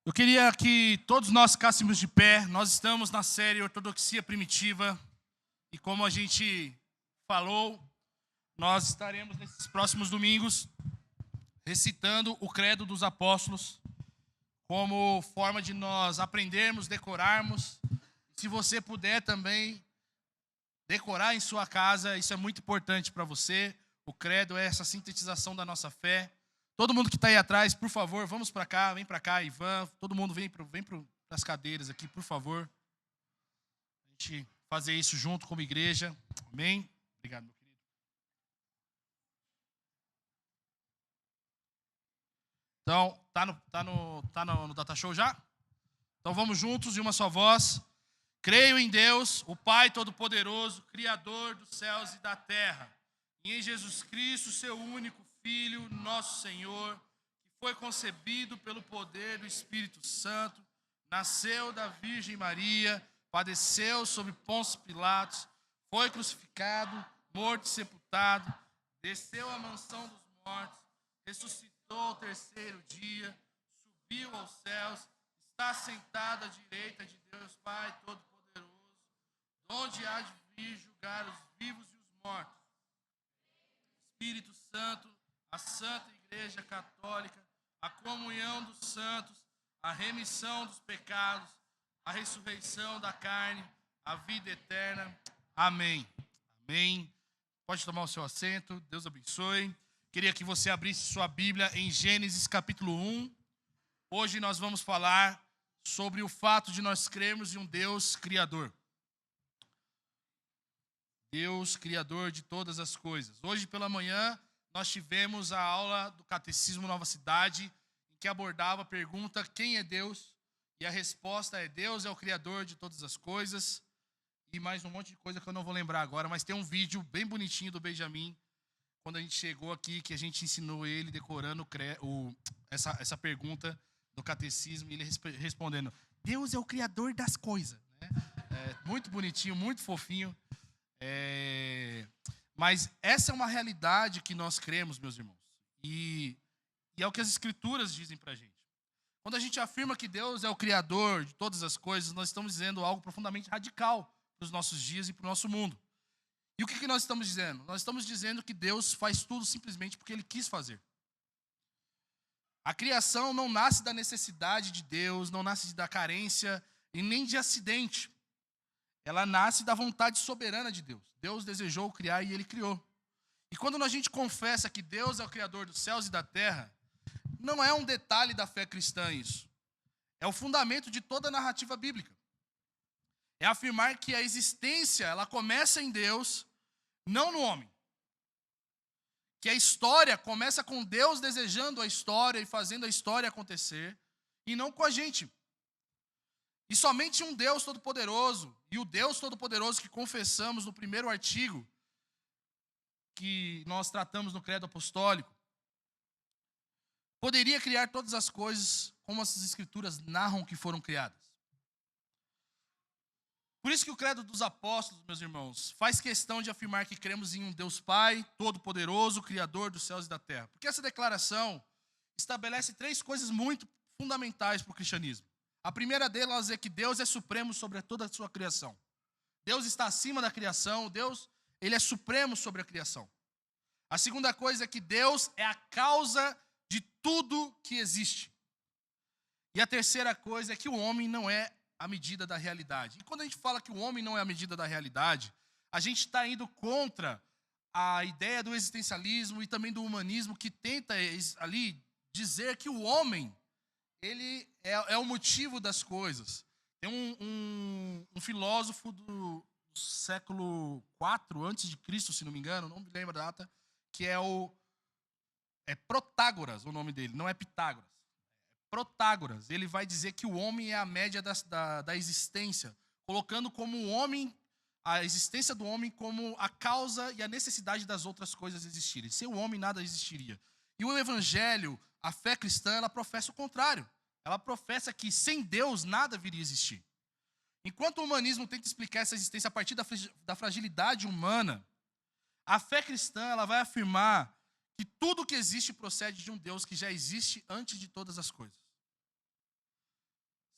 Eu queria que todos nós ficássemos de pé. Nós estamos na série Ortodoxia Primitiva. E como a gente falou, nós estaremos nesses próximos domingos recitando o Credo dos Apóstolos como forma de nós aprendermos, decorarmos. Se você puder também decorar em sua casa, isso é muito importante para você. O Credo é essa sintetização da nossa fé. Todo mundo que está aí atrás, por favor, vamos para cá, vem para cá, Ivan. Todo mundo vem para as cadeiras aqui, por favor. A gente fazer isso junto como igreja. Amém? Obrigado, meu querido. Então, tá no Data Show já? Então vamos juntos em uma só voz. Creio em Deus, o Pai Todo-Poderoso, Criador dos céus e da terra, e em Jesus Cristo, seu único Filho, nosso Senhor, que foi concebido pelo poder do Espírito Santo, nasceu da Virgem Maria, padeceu sob Pôncio Pilatos, foi crucificado, morto e sepultado, desceu à mansão dos mortos, ressuscitou ao terceiro dia, subiu aos céus, está sentado à direita de Deus Pai Todo-Poderoso, onde há de vir julgar os vivos e os mortos. Espírito Santo, a Santa Igreja Católica, a comunhão dos santos, a remissão dos pecados, a ressurreição da carne, a vida eterna. Amém. Amém. Pode tomar o seu assento. Deus abençoe. Queria que você abrisse sua Bíblia em Gênesis capítulo 1. Hoje nós vamos falar sobre o fato de nós crermos em um Deus criador. Deus criador de todas as coisas. Hoje pela manhã nós tivemos a aula do Catecismo Nova Cidade, em que abordava a pergunta: quem é Deus? E a resposta é: Deus é o criador de todas as coisas. E mais um monte de coisa que eu não vou lembrar agora, mas tem um vídeo bem bonitinho do Benjamin, quando a gente chegou aqui, que a gente ensinou ele decorando essa pergunta do Catecismo, e ele respondendo: Deus é o criador das coisas. Né? Muito bonitinho, muito fofinho. Mas essa é uma realidade que nós cremos, meus irmãos. E é o que as Escrituras dizem pra gente. Quando a gente afirma que Deus é o criador de todas as coisas, nós estamos dizendo algo profundamente radical para os nossos dias e para o nosso mundo. E o que nós estamos dizendo? Nós estamos dizendo que Deus faz tudo simplesmente porque Ele quis fazer. A criação não nasce da necessidade de Deus, não nasce da carência e nem de acidente. Ela nasce da vontade soberana de Deus. Deus desejou criar e Ele criou. E quando a gente confessa que Deus é o criador dos céus e da terra, não é um detalhe da fé cristã isso. É o fundamento de toda a narrativa bíblica. É afirmar que a existência, ela começa em Deus, não no homem. Que a história começa com Deus desejando a história e fazendo a história acontecer, e não com a gente. E somente um Deus Todo-Poderoso, e o Deus Todo-Poderoso que confessamos no primeiro artigo que nós tratamos no Credo Apostólico, poderia criar todas as coisas como as Escrituras narram que foram criadas. Por isso que o Credo dos Apóstolos, meus irmãos, faz questão de afirmar que cremos em um Deus Pai, Todo-Poderoso, Criador dos céus e da terra. Porque essa declaração estabelece três coisas muito fundamentais para o cristianismo. A primeira delas é que Deus é supremo sobre toda a sua criação. Deus está acima da criação, Deus, Ele é supremo sobre a criação. A segunda coisa é que Deus é a causa de tudo que existe. E a terceira coisa é que o homem não é a medida da realidade. E quando a gente fala que o homem não é a medida da realidade, a gente está indo contra a ideia do existencialismo e também do humanismo, que tenta ali dizer que o homem, ele é o motivo das coisas. Tem um filósofo do século IV antes de Cristo, se não me engano, não me lembro a data, que é Protágoras, o nome dele, não é Pitágoras. Protágoras, ele vai dizer que o homem é a média da existência, colocando como o homem, a existência do homem como a causa e a necessidade das outras coisas existirem. Sem o homem nada existiria. E o evangelho, a fé cristã, ela professa o contrário. Ela professa que sem Deus nada viria a existir. Enquanto o humanismo tenta explicar essa existência a partir da fragilidade humana, a fé cristã ela vai afirmar que tudo que existe procede de um Deus que já existe antes de todas as coisas.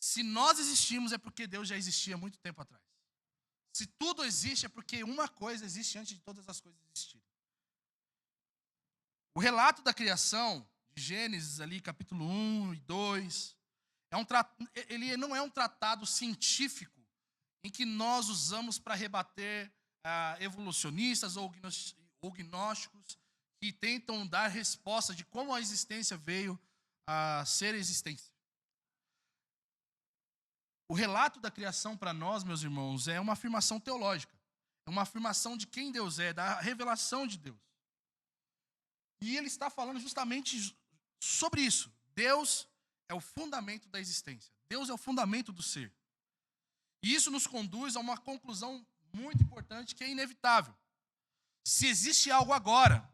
Se nós existimos, é porque Deus já existia há muito tempo atrás. Se tudo existe, é porque uma coisa existe antes de todas as coisas existirem. O relato da criação, de Gênesis, ali, capítulo 1 e 2, ele não é um tratado científico em que nós usamos para rebater evolucionistas ou gnósticos que tentam dar resposta de como a existência veio a ser existência. O relato da criação para nós, meus irmãos, é uma afirmação teológica. É uma afirmação de quem Deus é, da revelação de Deus. E ele está falando justamente sobre isso. Deus é o fundamento da existência. Deus é o fundamento do ser. E isso nos conduz a uma conclusão muito importante que é inevitável. Se existe algo agora,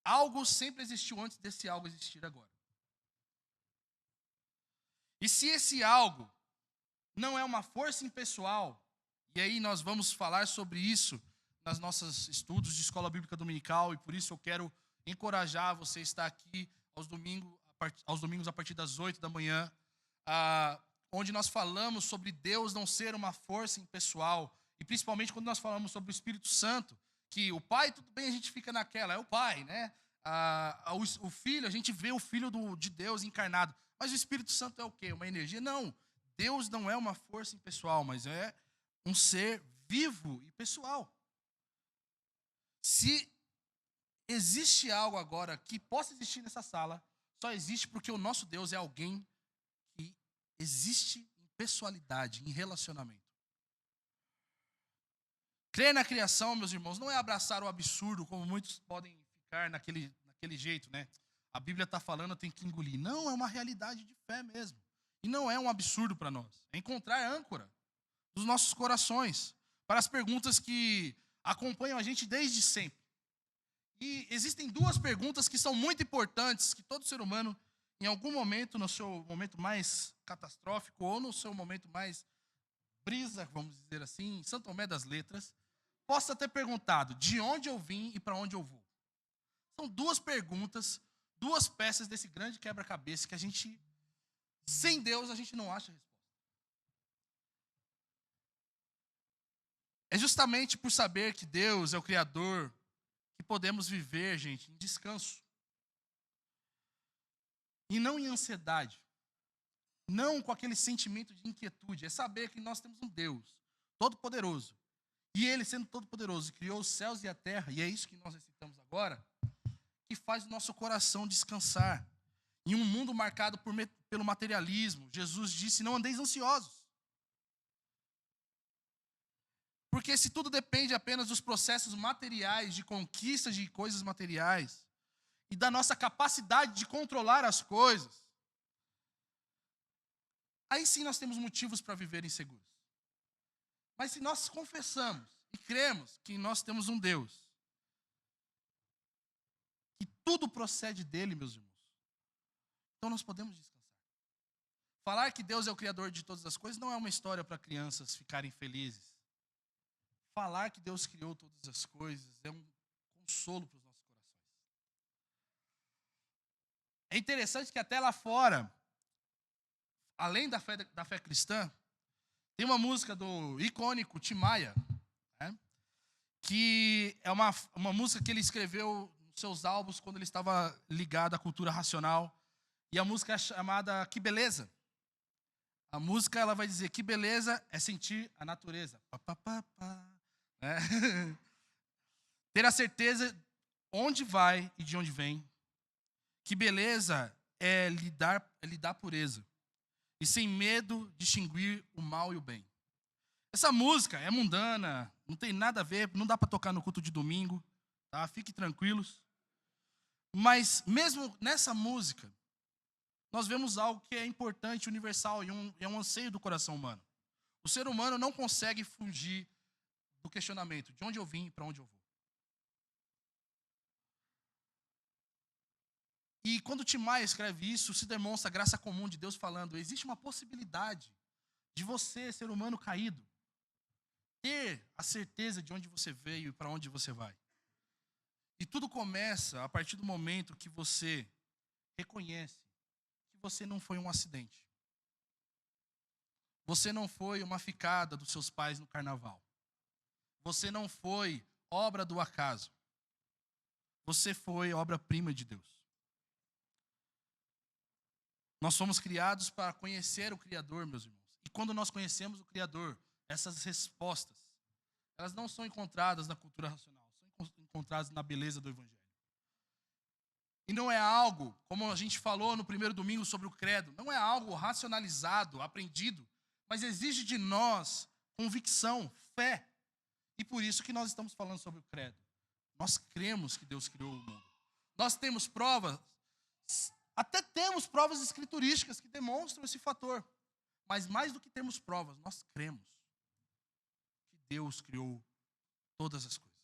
algo sempre existiu antes desse algo existir agora. E se esse algo não é uma força impessoal, e aí nós vamos falar sobre isso nas nossos estudos de escola bíblica dominical, e por isso eu quero encorajar você a estar aqui aos domingos a partir das 8 da manhã, onde nós falamos sobre Deus não ser uma força impessoal, e principalmente quando nós falamos sobre o Espírito Santo, que o Pai, tudo bem, a gente fica naquela, é o Pai, né? O Filho, a gente vê o Filho de Deus encarnado, mas o Espírito Santo é o quê? Uma energia? Não, Deus não é uma força impessoal, mas é um ser vivo e pessoal. Se existe algo agora que possa existir nessa sala, só existe porque o nosso Deus é alguém que existe em pessoalidade, em relacionamento. Crer na criação, meus irmãos, não é abraçar o absurdo, como muitos podem ficar naquele jeito, né? A Bíblia está falando, eu tenho que engolir. Não, é uma realidade de fé mesmo. E não é um absurdo para nós. É encontrar âncora dos nossos corações para as perguntas que acompanham a gente desde sempre. E existem duas perguntas que são muito importantes, que todo ser humano, em algum momento, no seu momento mais catastrófico ou no seu momento mais brisa, vamos dizer assim, em São Tomé das Letras, possa ter perguntado de onde eu vim e para onde eu vou. São duas perguntas, duas peças desse grande quebra-cabeça que a gente, sem Deus, a gente não acha a resposta. É justamente por saber que Deus é o Criador que podemos viver, gente, em descanso. E não em ansiedade. Não com aquele sentimento de inquietude. É saber que nós temos um Deus todo-poderoso. E Ele, sendo todo-poderoso, criou os céus e a terra, e é isso que nós recitamos agora, que faz o nosso coração descansar. Em um mundo marcado pelo materialismo, Jesus disse, não andeis ansiosos. Porque se tudo depende apenas dos processos materiais, de conquista de coisas materiais, e da nossa capacidade de controlar as coisas, aí sim nós temos motivos para viver inseguros. Mas se nós confessamos e cremos que nós temos um Deus, que tudo procede dele, meus irmãos, então nós podemos descansar. Falar que Deus é o Criador de todas as coisas não é uma história para crianças ficarem felizes. Falar que Deus criou todas as coisas é um consolo para os nossos corações. É interessante que até lá fora, além da fé cristã, tem uma música do icônico Tim Maia, né, que é uma música que ele escreveu nos seus álbuns quando ele estava ligado à cultura racional. E a música é chamada Que Beleza. A música ela vai dizer que beleza é sentir a natureza. Pá, pá, pá, pá. É. Ter a certeza onde vai e de onde vem. Que beleza é lhe dar pureza. E sem medo distinguir o mal e o bem. Essa música é mundana, não tem nada a ver, não dá para tocar no culto de domingo, tá? Fiquem tranquilos. Mas mesmo nessa música, nós vemos algo que é importante, universal, e é um anseio do coração humano. O ser humano não consegue fugir do questionamento, de onde eu vim e para onde eu vou. E quando Tim Maia escreve isso, se demonstra a graça comum de Deus falando, existe uma possibilidade de você, ser humano caído, ter a certeza de onde você veio e para onde você vai. E tudo começa a partir do momento que você reconhece que você não foi um acidente. Você não foi uma ficada dos seus pais no carnaval. Você não foi obra do acaso. Você foi obra-prima de Deus. Nós fomos criados para conhecer o Criador, meus irmãos. E quando nós conhecemos o Criador, essas respostas, elas não são encontradas na cultura racional, são encontradas na beleza do Evangelho. E não é algo, como a gente falou no primeiro domingo sobre o credo, não é algo racionalizado, aprendido, mas exige de nós convicção, fé. E por isso que nós estamos falando sobre o credo. Nós cremos que Deus criou o mundo. Nós temos provas, até temos provas escriturísticas que demonstram esse fator. Mas mais do que termos provas, nós cremos que Deus criou todas as coisas.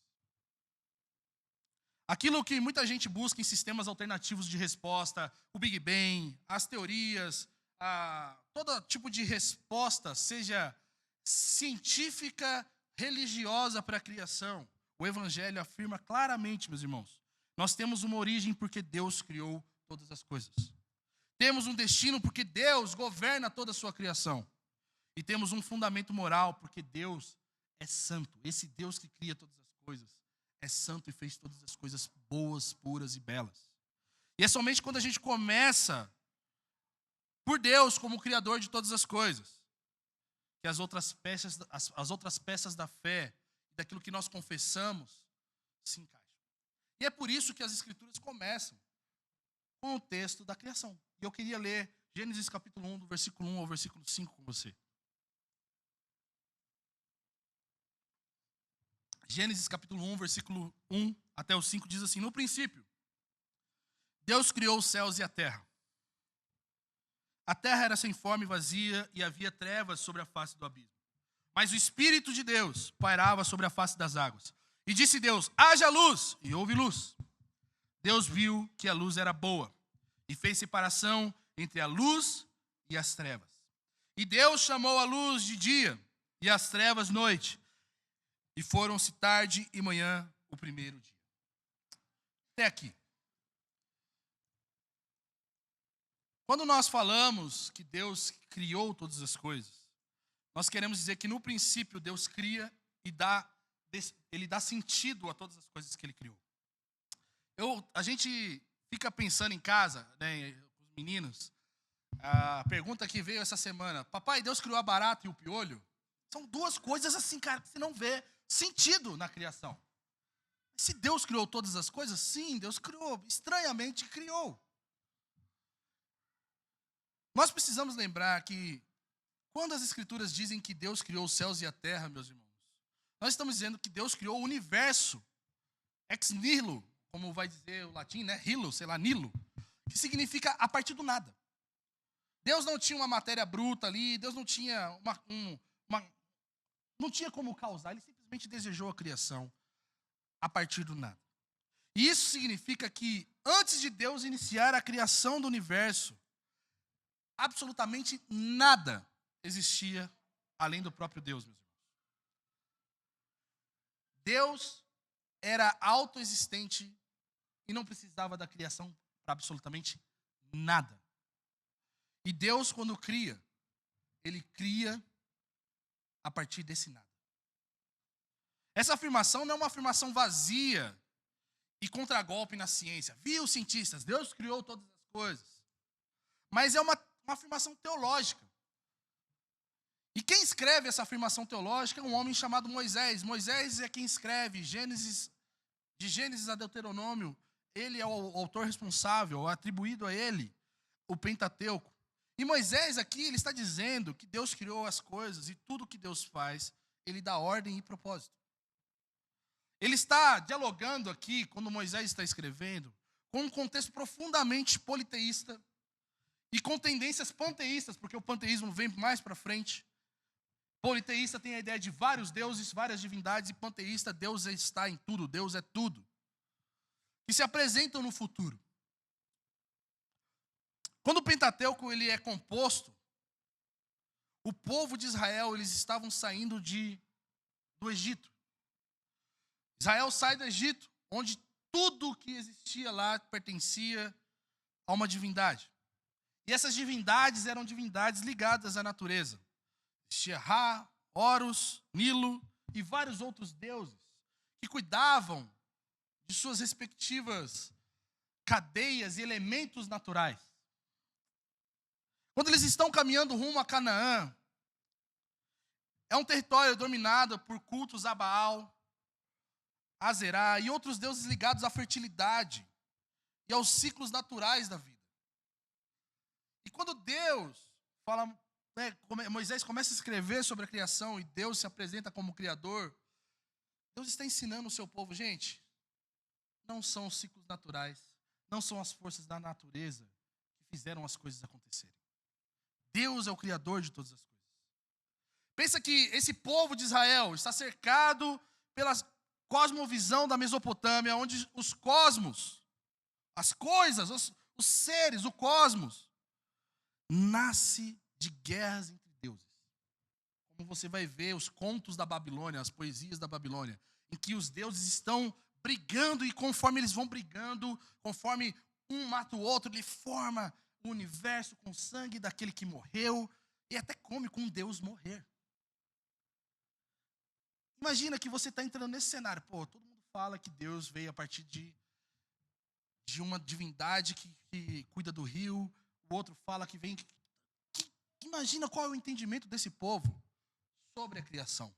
Aquilo que muita gente busca em sistemas alternativos de resposta, o Big Bang, as teorias, todo tipo de resposta, seja científica, religiosa para a criação, o Evangelho afirma claramente, meus irmãos, nós temos uma origem porque Deus criou todas as coisas. Temos um destino porque Deus governa toda a sua criação. E temos um fundamento moral porque Deus é santo. Esse Deus que cria todas as coisas é santo e fez todas as coisas boas, puras e belas. E é somente quando a gente começa por Deus como Criador de todas as coisas que as outras peças da fé, daquilo que nós confessamos, se encaixam. E é por isso que as Escrituras começam com o texto da criação. E eu queria ler Gênesis capítulo 1, do versículo 1 ao versículo 5 com você. Gênesis capítulo 1, versículo 1 até o 5 diz assim: no princípio, Deus criou os céus e a terra. A terra era sem forma e vazia, e havia trevas sobre a face do abismo. Mas o Espírito de Deus pairava sobre a face das águas. E disse Deus: haja luz, e houve luz. Deus viu que a luz era boa, e fez separação entre a luz e as trevas. E Deus chamou a luz de dia, e as trevas noite. E foram-se tarde e manhã o primeiro dia. Até aqui. Quando nós falamos que Deus criou todas as coisas, nós queremos dizer que no princípio Deus cria e Ele dá sentido a todas as coisas que Ele criou. A gente fica pensando em casa, né, os meninos, a pergunta que veio essa semana: papai, Deus criou a barata e o piolho? São duas coisas assim, cara, que você não vê sentido na criação. Se Deus criou todas as coisas, sim, Deus criou, estranhamente criou. Nós precisamos lembrar que quando as Escrituras dizem que Deus criou os céus e a terra, meus irmãos, nós estamos dizendo que Deus criou o universo, ex nihilo, como vai dizer o latim, né? Hilo, sei lá, Nilo, que significa a partir do nada. Deus não tinha uma matéria bruta ali, Deus não tinha não tinha como causar, Ele simplesmente desejou a criação a partir do nada. E isso significa que antes de Deus iniciar a criação do universo, absolutamente nada existia além do próprio Deus, meus irmãos. Deus era autoexistente e não precisava da criação para absolutamente nada. E Deus, quando cria, Ele cria a partir desse nada. Essa afirmação não é uma afirmação vazia e contragolpe na ciência. Viu, cientistas, Deus criou todas as coisas. Mas é uma afirmação teológica. E quem escreve essa afirmação teológica é um homem chamado Moisés. Moisés é quem escreve de Gênesis a Deuteronômio. Ele é o autor responsável, atribuído a ele, o Pentateuco. E Moisés aqui, ele está dizendo que Deus criou as coisas e tudo que Deus faz, Ele dá ordem e propósito. Ele está dialogando aqui, quando Moisés está escrevendo, com um contexto profundamente politeísta e com tendências panteístas, porque o panteísmo vem mais para frente. Politeísta tem a ideia de vários deuses, várias divindades, e panteísta, Deus está em tudo, Deus é tudo, que se apresentam no futuro. Quando o Pentateuco ele é composto, o povo de Israel, eles estavam saindo do Egito. Israel sai do Egito, onde tudo que existia lá pertencia a uma divindade. E essas divindades eram divindades ligadas à natureza. Existia Ra, Horus, Nilo e vários outros deuses que cuidavam de suas respectivas cadeias e elementos naturais. Quando eles estão caminhando rumo a Canaã, é um território dominado por cultos a Baal, a Zerá e outros deuses ligados à fertilidade e aos ciclos naturais da vida. E quando Deus fala, Moisés começa a escrever sobre a criação e Deus se apresenta como Criador, Deus está ensinando o seu povo, gente, não são os ciclos naturais, não são as forças da natureza que fizeram as coisas acontecerem. Deus é o Criador de todas as coisas. Pensa que esse povo de Israel está cercado pela cosmovisão da Mesopotâmia, onde os cosmos, as coisas, os seres, o cosmos, nasce de guerras entre deuses. Como você vai ver os contos da Babilônia, as poesias da Babilônia, em que os deuses estão brigando e conforme eles vão brigando, conforme um mata o outro, ele forma o universo com o sangue daquele que morreu, e até come com Deus morrer. Imagina que você está entrando nesse cenário. Pô, todo mundo fala que Deus veio a partir de uma divindade que cuida do rio, o outro fala que vem... Imagina qual é o entendimento desse povo sobre a criação.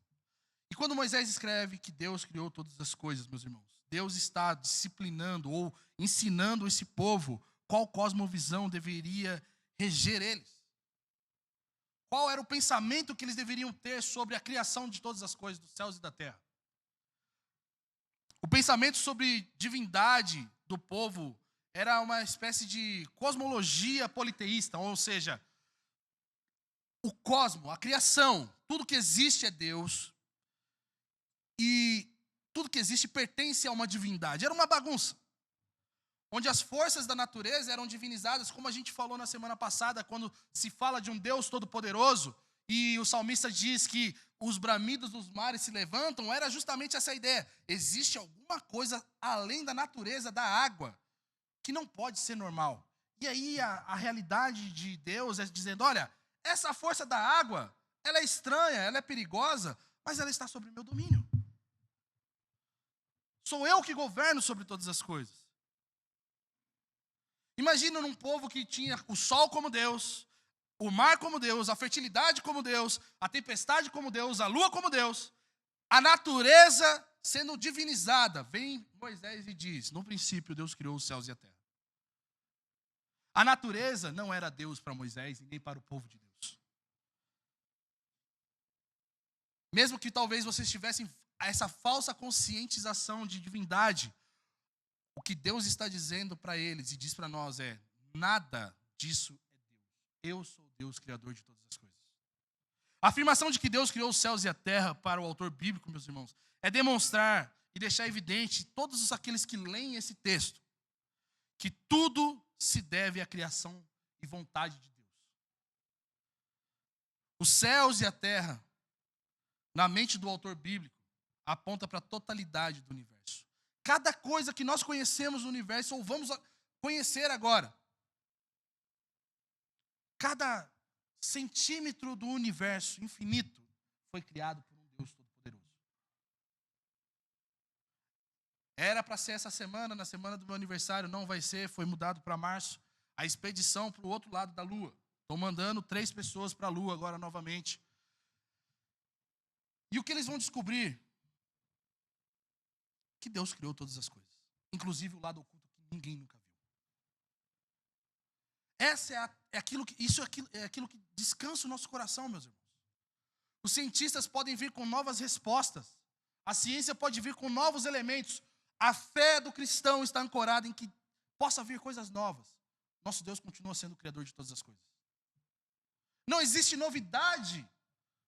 E quando Moisés escreve que Deus criou todas as coisas, meus irmãos, Deus está disciplinando ou ensinando esse povo qual cosmovisão deveria reger eles. Qual era o pensamento que eles deveriam ter sobre a criação de todas as coisas, dos céus e da terra. O pensamento sobre divindade do povo era uma espécie de cosmologia politeísta, ou seja, o cosmo, a criação, tudo que existe é Deus e tudo que existe pertence a uma divindade. Era uma bagunça, onde as forças da natureza eram divinizadas, como a gente falou na semana passada, quando se fala de um Deus todo-poderoso, e o salmista diz que os bramidos dos mares se levantam, era justamente essa ideia. Existe alguma coisa além da natureza, da água, que não pode ser normal. E aí a realidade de Deus é dizendo, olha, essa força da água, ela é estranha, ela é perigosa, mas ela está sob o meu domínio. Sou eu que governo sobre todas as coisas. Imagina num povo que tinha o sol como Deus, o mar como Deus, a fertilidade como Deus, a tempestade como Deus, a lua como Deus, a natureza sendo divinizada. Vem Moisés e diz, no princípio Deus criou os céus e a terra. A natureza não era Deus para Moisés e nem para o povo de Deus. Mesmo que talvez vocês tivessem essa falsa conscientização de divindade, o que Deus está dizendo para eles e diz para nós é, nada disso é Deus. Eu sou Deus, Criador de todas as coisas. A afirmação de que Deus criou os céus e a terra para o autor bíblico, meus irmãos, é demonstrar e deixar evidente todos aqueles que leem esse texto, que tudo se deve à criação e vontade de Deus. Os céus e a terra, na mente do autor bíblico, aponta para a totalidade do universo. Cada coisa que nós conhecemos no universo, ou vamos conhecer agora, cada centímetro do universo infinito foi criado por um Deus todo-poderoso. Era para ser essa semana, na semana do meu aniversário, não vai ser, foi mudado para março, a expedição para o outro lado da Lua. Estou mandando 3 pessoas para a Lua agora novamente. E o que eles vão descobrir? Que Deus criou todas as coisas, inclusive o lado oculto que ninguém nunca viu. Isso é aquilo que descansa o nosso coração, meus irmãos. Os cientistas podem vir com novas respostas, a ciência pode vir com novos elementos. A fé do cristão está ancorada em que possa vir coisas novas. Nosso Deus continua sendo o Criador de todas as coisas. Não existe novidade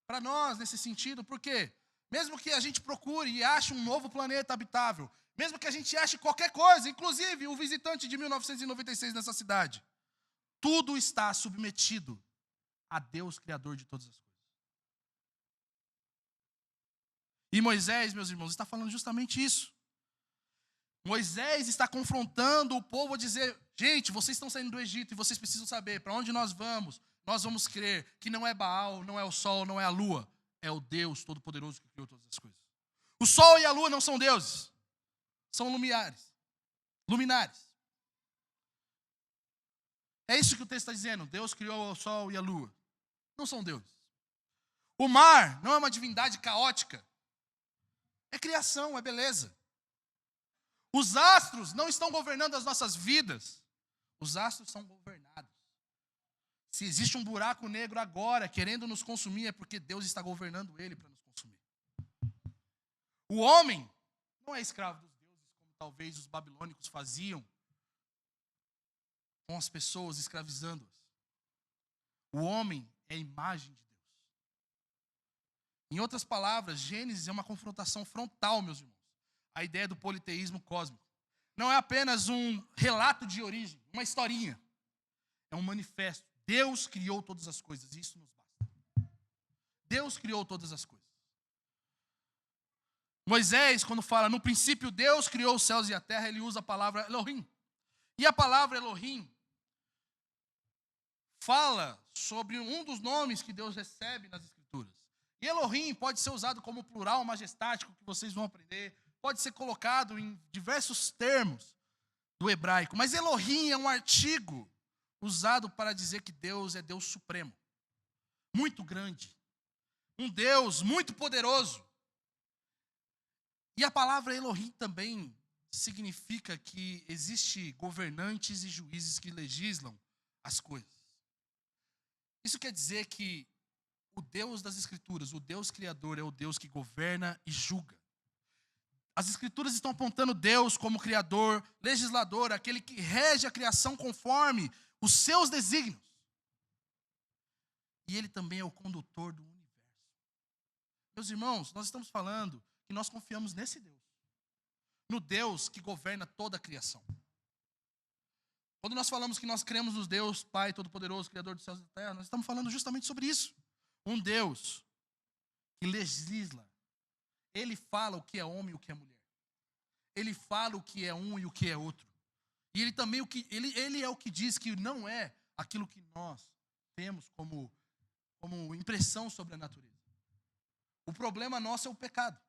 para nós nesse sentido, porque mesmo que a gente procure e ache um novo planeta habitável, mesmo que a gente ache qualquer coisa, inclusive o visitante de 1996 nessa cidade, tudo está submetido a Deus, Criador de todas as coisas. E Moisés, meus irmãos, está falando justamente isso. Moisés está confrontando o povo a dizer, gente, vocês estão saindo do Egito e vocês precisam saber para onde nós vamos. nós vamos crer que não é Baal, não é o sol, não é a lua, é o Deus Todo-Poderoso que criou todas as coisas. O sol e a lua não são deuses, são luminares. É isso que o texto está dizendo. Deus criou o sol e a lua. Não são deuses. O mar não é uma divindade caótica. É criação, é beleza. Os astros não estão governando as nossas vidas. Os astros são governados. Se existe um buraco negro agora querendo nos consumir, é porque Deus está governando ele para nos consumir. O homem não é escravo dos deuses, como talvez os babilônicos faziam com as pessoas, escravizando-as. O homem é a imagem de Deus. Em outras palavras, Gênesis é uma confrontação frontal, meus irmãos. A ideia do politeísmo cósmico. Não é apenas um relato de origem, uma historinha. É um manifesto. Deus criou todas as coisas, e isso nos basta. Deus criou todas as coisas. Moisés, quando fala, no princípio Deus criou os céus e a terra, ele usa a palavra Elohim. E a palavra Elohim fala sobre um dos nomes que Deus recebe nas Escrituras. E Elohim pode ser usado como plural majestático, que vocês vão aprender. Pode ser colocado em diversos termos do hebraico. Mas Elohim é um artigo usado para dizer que Deus é Deus supremo. Muito grande. Um Deus muito poderoso. E a palavra Elohim também significa que existe governantes e juízes que legislam as coisas. Isso quer dizer que o Deus das Escrituras, o Deus Criador, é o Deus que governa e julga. As Escrituras estão apontando Deus como Criador, legislador, aquele que rege a criação conforme os seus desígnios. E Ele também é o condutor do universo. Meus irmãos, nós estamos falando que nós confiamos nesse Deus. No Deus que governa toda a criação. Quando nós falamos que nós cremos no Deus Pai Todo-Poderoso, Criador dos céus e da terra, nós estamos falando justamente sobre isso. Um Deus que legisla. Ele fala o que é homem e o que é mulher. Ele fala o que é um e o que é outro. E ele também ele é o que diz que não é aquilo que nós temos como impressão sobre a natureza. O problema nosso é o pecado.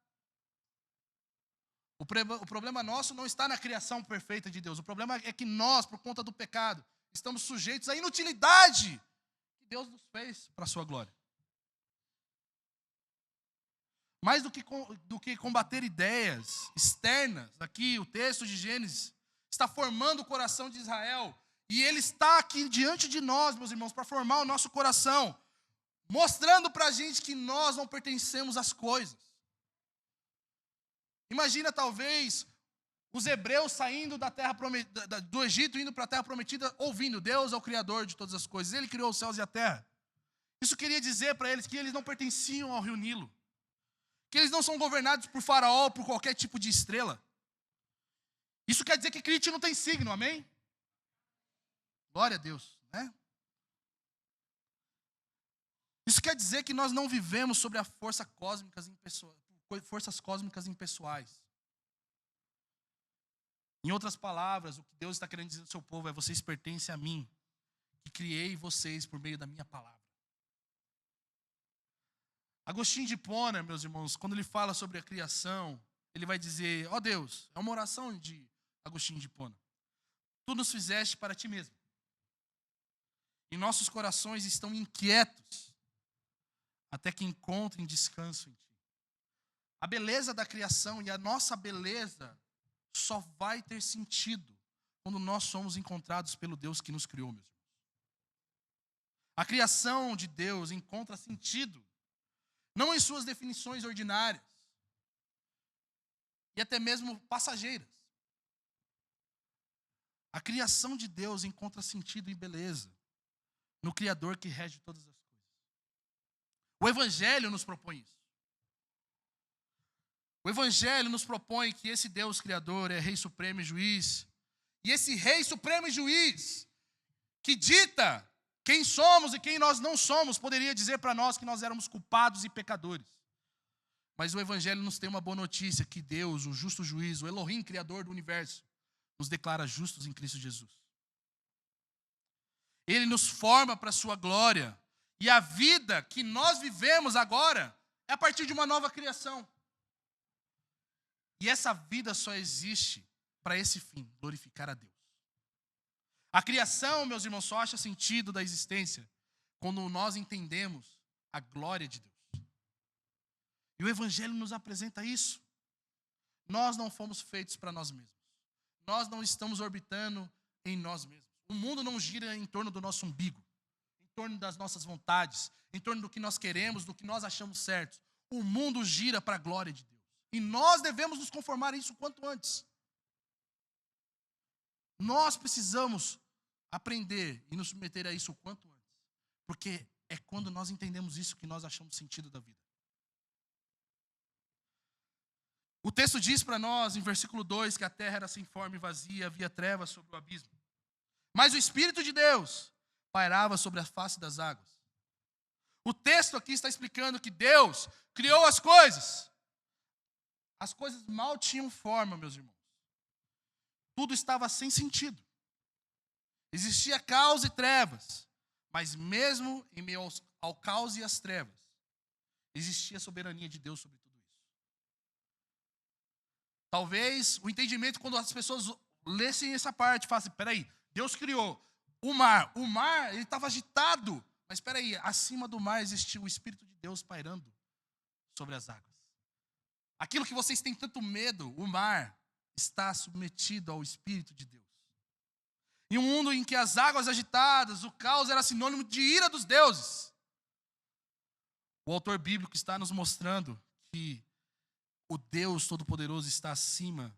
O problema nosso não está na criação perfeita de Deus. O problema é que nós, por conta do pecado, estamos sujeitos à inutilidade que Deus nos fez para a sua glória. Mais do que combater ideias externas, aqui o texto de Gênesis está formando o coração de Israel. E ele está aqui diante de nós, meus irmãos, para formar o nosso coração, mostrando para a gente que nós não pertencemos às coisas. Imagina, talvez, os hebreus saindo da terra do Egito, indo para a terra prometida, ouvindo, Deus é o Criador de todas as coisas. Ele criou os céus e a terra. Isso queria dizer para eles que eles não pertenciam ao rio Nilo. Que eles não são governados por Faraó ou por qualquer tipo de estrela. Isso quer dizer que crente não tem signo, amém? Glória a Deus, né? Isso quer dizer que nós não vivemos sobre a forças cósmicas impessoais. Em outras palavras, o que Deus está querendo dizer ao seu povo é: vocês pertencem a mim, que criei vocês por meio da minha palavra. Agostinho de Hipona, meus irmãos, quando ele fala sobre a criação, ele vai dizer: ó Deus, é uma oração de Agostinho de Hipona. Tu nos fizeste para ti mesmo. E nossos corações estão inquietos até que encontrem descanso em ti. A beleza da criação e a nossa beleza só vai ter sentido quando nós somos encontrados pelo Deus que nos criou, meus irmãos. A criação de Deus encontra sentido não em suas definições ordinárias e até mesmo passageiras. A criação de Deus encontra sentido e beleza no Criador que rege todas as coisas. O Evangelho nos propõe isso. O Evangelho nos propõe que esse Deus Criador é Rei Supremo e Juiz. E esse Rei Supremo e Juiz, que dita quem somos e quem nós não somos, poderia dizer para nós que nós éramos culpados e pecadores. Mas o Evangelho nos tem uma boa notícia, que Deus, o justo juiz, o Elohim, Criador do universo, nos declara justos em Cristo Jesus. Ele nos forma para a sua glória. E a vida que nós vivemos agora é a partir de uma nova criação. E essa vida só existe para esse fim, glorificar a Deus. A criação, meus irmãos, só acha sentido da existência quando nós entendemos a glória de Deus. E o Evangelho nos apresenta isso. Nós não fomos feitos para nós mesmos. Nós não estamos orbitando em nós mesmos. O mundo não gira em torno do nosso umbigo, em torno das nossas vontades, em torno do que nós queremos, do que nós achamos certo. O mundo gira para a glória de Deus. E nós devemos nos conformar a isso o quanto antes. Nós precisamos aprender e nos submeter a isso o quanto antes. Porque é quando nós entendemos isso que nós achamos sentido da vida. O texto diz para nós, em versículo 2, que a terra era sem forma e vazia, havia trevas sobre o abismo. Mas o Espírito de Deus pairava sobre a face das águas. O texto aqui está explicando que Deus criou as coisas. As coisas mal tinham forma, meus irmãos. Tudo estava sem sentido. Existia caos e trevas. Mas mesmo em meio ao caos e às trevas, existia a soberania de Deus sobre tudo isso. Talvez o entendimento, quando as pessoas lessem essa parte, falassem, peraí, Deus criou o mar. O mar, ele estava agitado. Mas peraí, acima do mar existia o Espírito de Deus pairando sobre as águas. Aquilo que vocês têm tanto medo, o mar, está submetido ao Espírito de Deus. Em um mundo em que as águas agitadas, o caos era sinônimo de ira dos deuses. O autor bíblico está nos mostrando que o Deus Todo-Poderoso está acima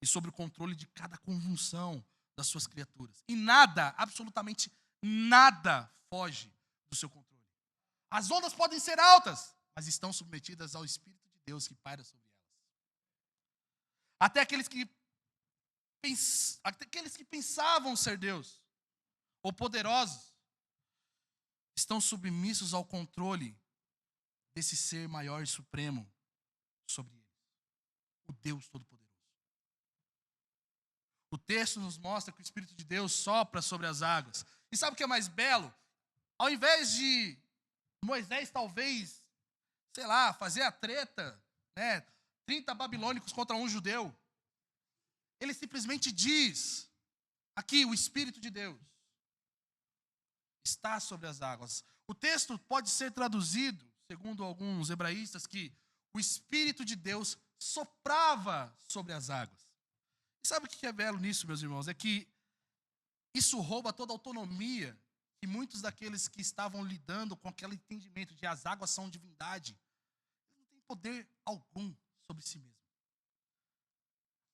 e sob o controle de cada conjunção das suas criaturas. E nada, absolutamente nada, foge do seu controle. As ondas podem ser altas, mas estão submetidas ao Espírito de Deus que paira sobre elas. Até aqueles que pensavam ser Deus, ou poderosos, estão submissos ao controle desse ser maior e supremo sobre eles, o Deus Todo-Poderoso. O texto nos mostra que o Espírito de Deus sopra sobre as águas. E sabe o que é mais belo? Ao invés de Moisés, talvez, sei lá, fazer a treta, 30 babilônicos contra um judeu, ele simplesmente diz, aqui, o Espírito de Deus está sobre as águas. O texto pode ser traduzido, segundo alguns hebraístas, que o Espírito de Deus soprava sobre as águas. E sabe o que é belo nisso, meus irmãos? É que isso rouba toda a autonomia que muitos daqueles que estavam lidando com aquele entendimento de as águas são divindade, não têm poder algum sobre si mesmo.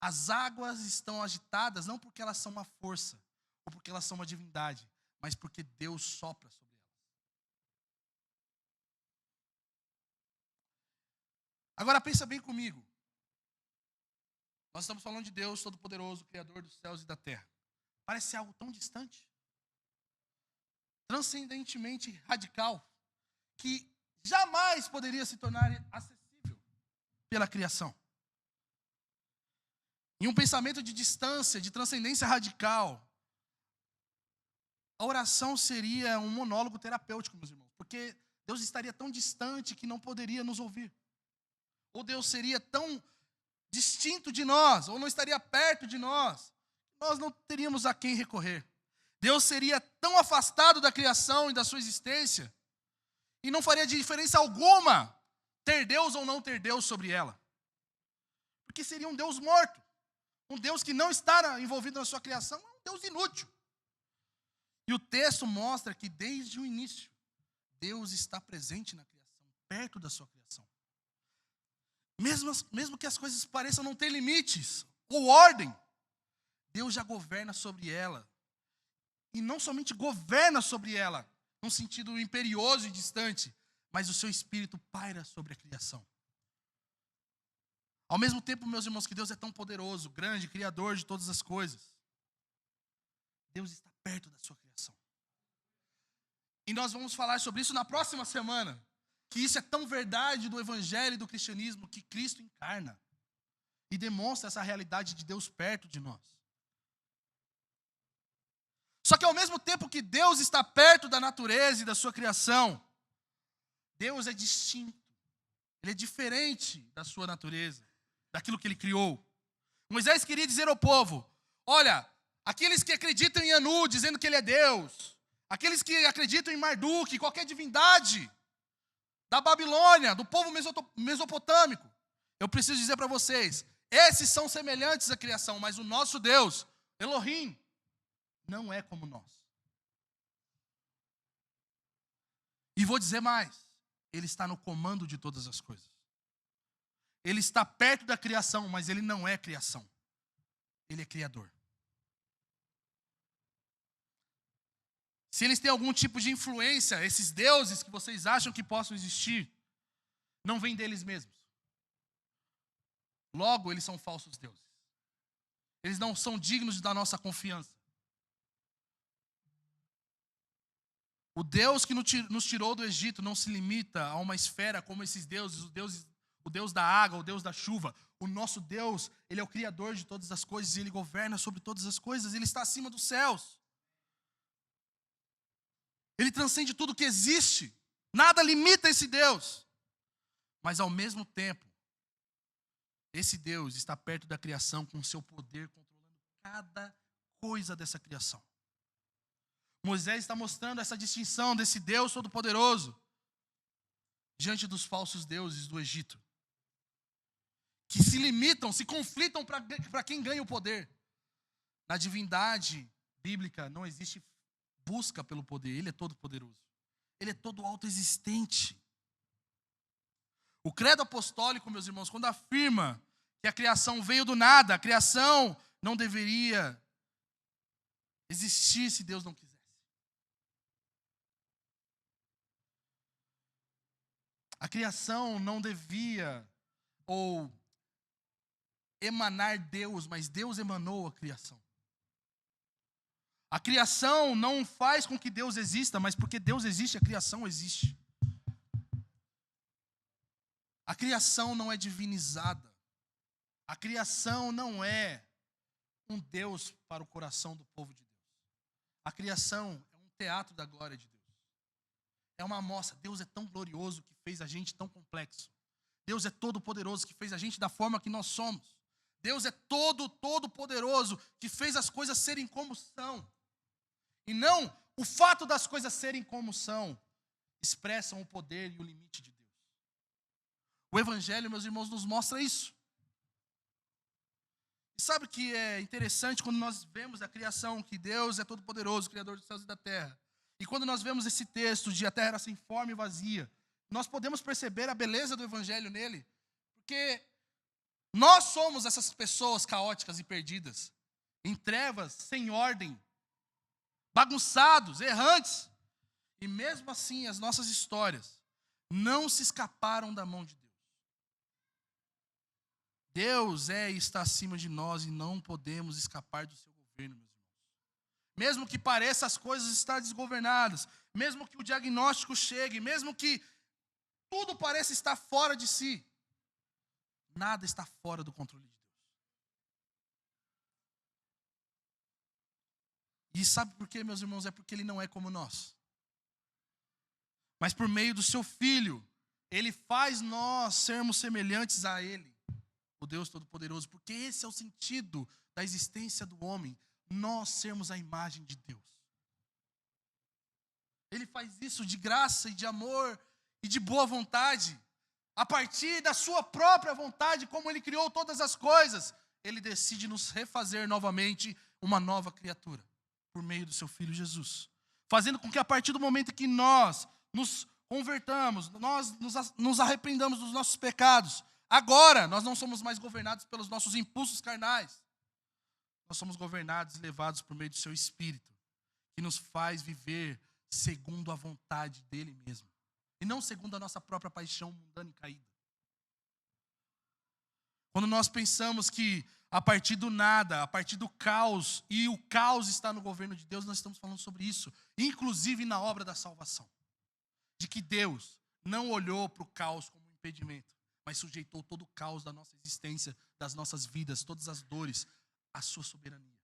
As águas estão agitadas não porque elas são uma força, ou porque elas são uma divindade, mas porque Deus sopra sobre elas. Agora pensa bem comigo. Nós estamos falando de Deus Todo-Poderoso, Criador dos céus e da terra. Parece algo tão distante, transcendentemente radical, que jamais poderia se tornar acessível pela criação. Em um pensamento de distância, de transcendência radical, a oração seria um monólogo terapêutico, meus irmãos, porque Deus estaria tão distante que não poderia nos ouvir. Ou Deus seria tão distinto de nós, ou não estaria perto de nós, nós não teríamos a quem recorrer. Deus seria tão afastado da criação e da sua existência, e não faria diferença alguma ter Deus ou não ter Deus sobre ela. Porque seria um Deus morto. Um Deus que não está envolvido na sua criação é um Deus inútil. E o texto mostra que desde o início, Deus está presente na criação, perto da sua criação. Mesmo que as coisas pareçam não ter limites ou ordem, Deus já governa sobre ela. E não somente governa sobre ela, num sentido imperioso e distante, mas o seu Espírito paira sobre a criação. Ao mesmo tempo, meus irmãos, que Deus é tão poderoso, grande, criador de todas as coisas, Deus está perto da sua criação. E nós vamos falar sobre isso na próxima semana, que isso é tão verdade do Evangelho e do cristianismo, que Cristo encarna e demonstra essa realidade de Deus perto de nós. Só que ao mesmo tempo que Deus está perto da natureza e da sua criação, Deus é distinto. Ele é diferente da sua natureza, daquilo que ele criou. Moisés queria dizer ao povo: olha, aqueles que acreditam em Anu, dizendo que ele é Deus, aqueles que acreditam em Marduk, qualquer divindade da Babilônia, do povo mesopotâmico, eu preciso dizer para vocês, esses são semelhantes à criação, mas o nosso Deus, Elohim, não é como nós. E vou dizer mais, ele está no comando de todas as coisas. Ele está perto da criação, mas ele não é criação. Ele é criador. Se eles têm algum tipo de influência, esses deuses que vocês acham que possam existir, não vêm deles mesmos. Logo, eles são falsos deuses. Eles não são dignos da nossa confiança. O Deus que nos tirou do Egito não se limita a uma esfera como esses deuses, o Deus da água, o Deus da chuva. O nosso Deus, ele é o Criador de todas as coisas e ele governa sobre todas as coisas. Ele está acima dos céus. Ele transcende tudo que existe. Nada limita esse Deus. Mas ao mesmo tempo, esse Deus está perto da criação com o seu poder, controlando cada coisa dessa criação. Moisés está mostrando essa distinção desse Deus Todo-Poderoso diante dos falsos deuses do Egito, que se limitam, se conflitam para quem ganha o poder. Na divindade bíblica não existe busca pelo poder, ele é todo-poderoso. Ele é todo autoexistente. O credo apostólico, meus irmãos, quando afirma que a criação veio do nada, a criação não deveria existir se Deus não quisesse. A criação não devia ou emanar Deus, mas Deus emanou a criação. A criação não faz com que Deus exista, mas porque Deus existe, a criação existe. A criação não é divinizada. A criação não é um Deus para o coração do povo de Deus. A criação é um teatro da glória de Deus. É uma amostra. Deus é tão glorioso que fez a gente tão complexo. Deus é todo poderoso que fez a gente da forma que nós somos. Deus é todo poderoso que fez as coisas serem como são. E não o fato das coisas serem como são expressam o poder e o limite de Deus. O Evangelho, meus irmãos, nos mostra isso. E sabe o que é interessante quando nós vemos a criação, que Deus é todo poderoso, Criador dos céus e da terra. E quando nós vemos esse texto de a terra era sem forma e vazia, nós podemos perceber a beleza do Evangelho nele, porque nós somos essas pessoas caóticas e perdidas, em trevas, sem ordem, bagunçados, errantes. E mesmo assim, as nossas histórias não se escaparam da mão de Deus. Deus é e está acima de nós e não podemos escapar do seu governo, meus irmãos. Mesmo que pareça as coisas estar desgovernadas, mesmo que o diagnóstico chegue, mesmo que tudo pareça estar fora de si, nada está fora do controle de Deus. E sabe por quê, meus irmãos? É porque ele não é como nós. Mas por meio do seu Filho, ele faz nós sermos semelhantes a ele, o Deus Todo-Poderoso. Porque esse é o sentido da existência do homem, nós sermos a imagem de Deus. Ele faz isso de graça e de amor e de boa vontade. A partir da sua própria vontade, como ele criou todas as coisas, ele decide nos refazer novamente uma nova criatura, por meio do seu Filho Jesus. Fazendo com que a partir do momento que nós nos convertamos, nós nos arrependamos dos nossos pecados, agora nós não somos mais governados pelos nossos impulsos carnais. Nós somos governados e levados por meio do seu Espírito, que nos faz viver segundo a vontade dele mesmo. E não segundo a nossa própria paixão mundana e caída. Quando nós pensamos que a partir do nada, a partir do caos, e o caos está no governo de Deus, nós estamos falando sobre isso, inclusive na obra da salvação. De que Deus não olhou para o caos como um impedimento, mas sujeitou todo o caos da nossa existência, das nossas vidas, todas as dores, à sua soberania.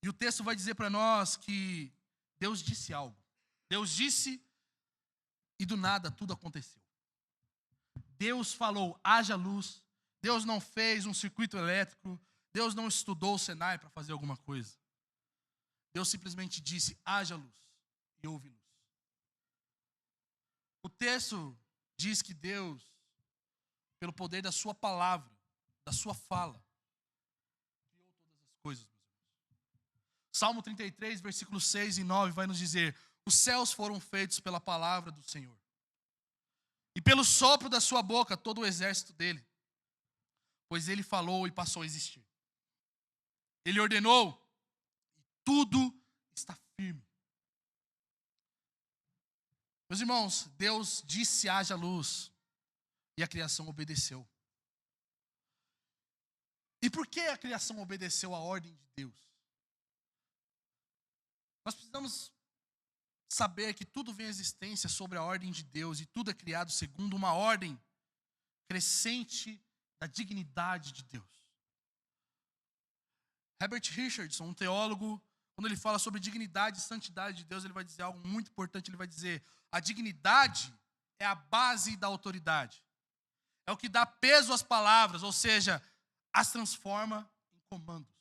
E o texto vai dizer para nós que Deus disse algo. Deus disse e do nada tudo aconteceu. Deus falou, haja luz. Deus não fez um circuito elétrico. Deus não estudou o Senai para fazer alguma coisa. Deus simplesmente disse, haja luz. E houve luz. O texto diz que Deus, pelo poder da sua palavra, da sua fala, criou todas as coisas, meus irmãos. Salmo 33, versículos 6 e 9 vai nos dizer, os céus foram feitos pela palavra do Senhor. E pelo sopro da sua boca, todo o exército dele. Pois ele falou e passou a existir. Ele ordenou e tudo está firme. Meus irmãos, Deus disse haja luz e a criação obedeceu. E por que a criação obedeceu a ordem de Deus? Nós precisamos saber que tudo vem à existência sobre a ordem de Deus e tudo é criado segundo uma ordem crescente da dignidade de Deus. Herbert Richardson, um teólogo, quando ele fala sobre dignidade e santidade de Deus, ele vai dizer algo muito importante. Ele vai dizer, a dignidade é a base da autoridade. É o que dá peso às palavras, ou seja, as transforma em comandos.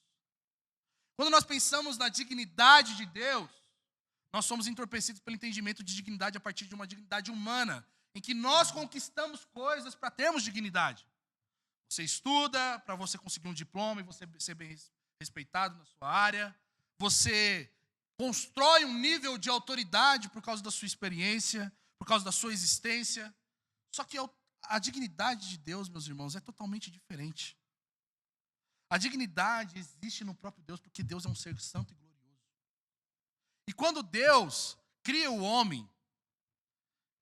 Quando nós pensamos na dignidade de Deus, nós somos entorpecidos pelo entendimento de dignidade a partir de uma dignidade humana, em que nós conquistamos coisas para termos dignidade. Você estuda para você conseguir um diploma e você ser bem respeitado na sua área. Você constrói um nível de autoridade por causa da sua experiência, por causa da sua existência. Só que a dignidade de Deus, meus irmãos, é totalmente diferente. A dignidade existe no próprio Deus, porque Deus é um ser santo e glorioso. E quando Deus cria o homem,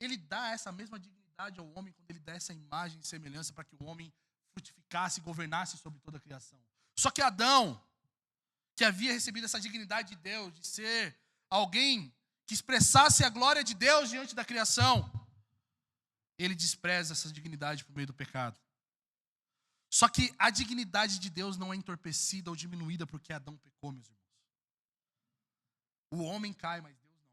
Ele dá essa mesma dignidade ao homem, quando Ele dá essa imagem e semelhança para que o homem frutificasse e governasse sobre toda a criação. Só que Adão, que havia recebido essa dignidade de Deus, de ser alguém que expressasse a glória de Deus diante da criação, ele despreza essa dignidade por meio do pecado. Só que a dignidade de Deus não é entorpecida ou diminuída porque Adão pecou, meus irmãos. O homem cai, mas Deus não.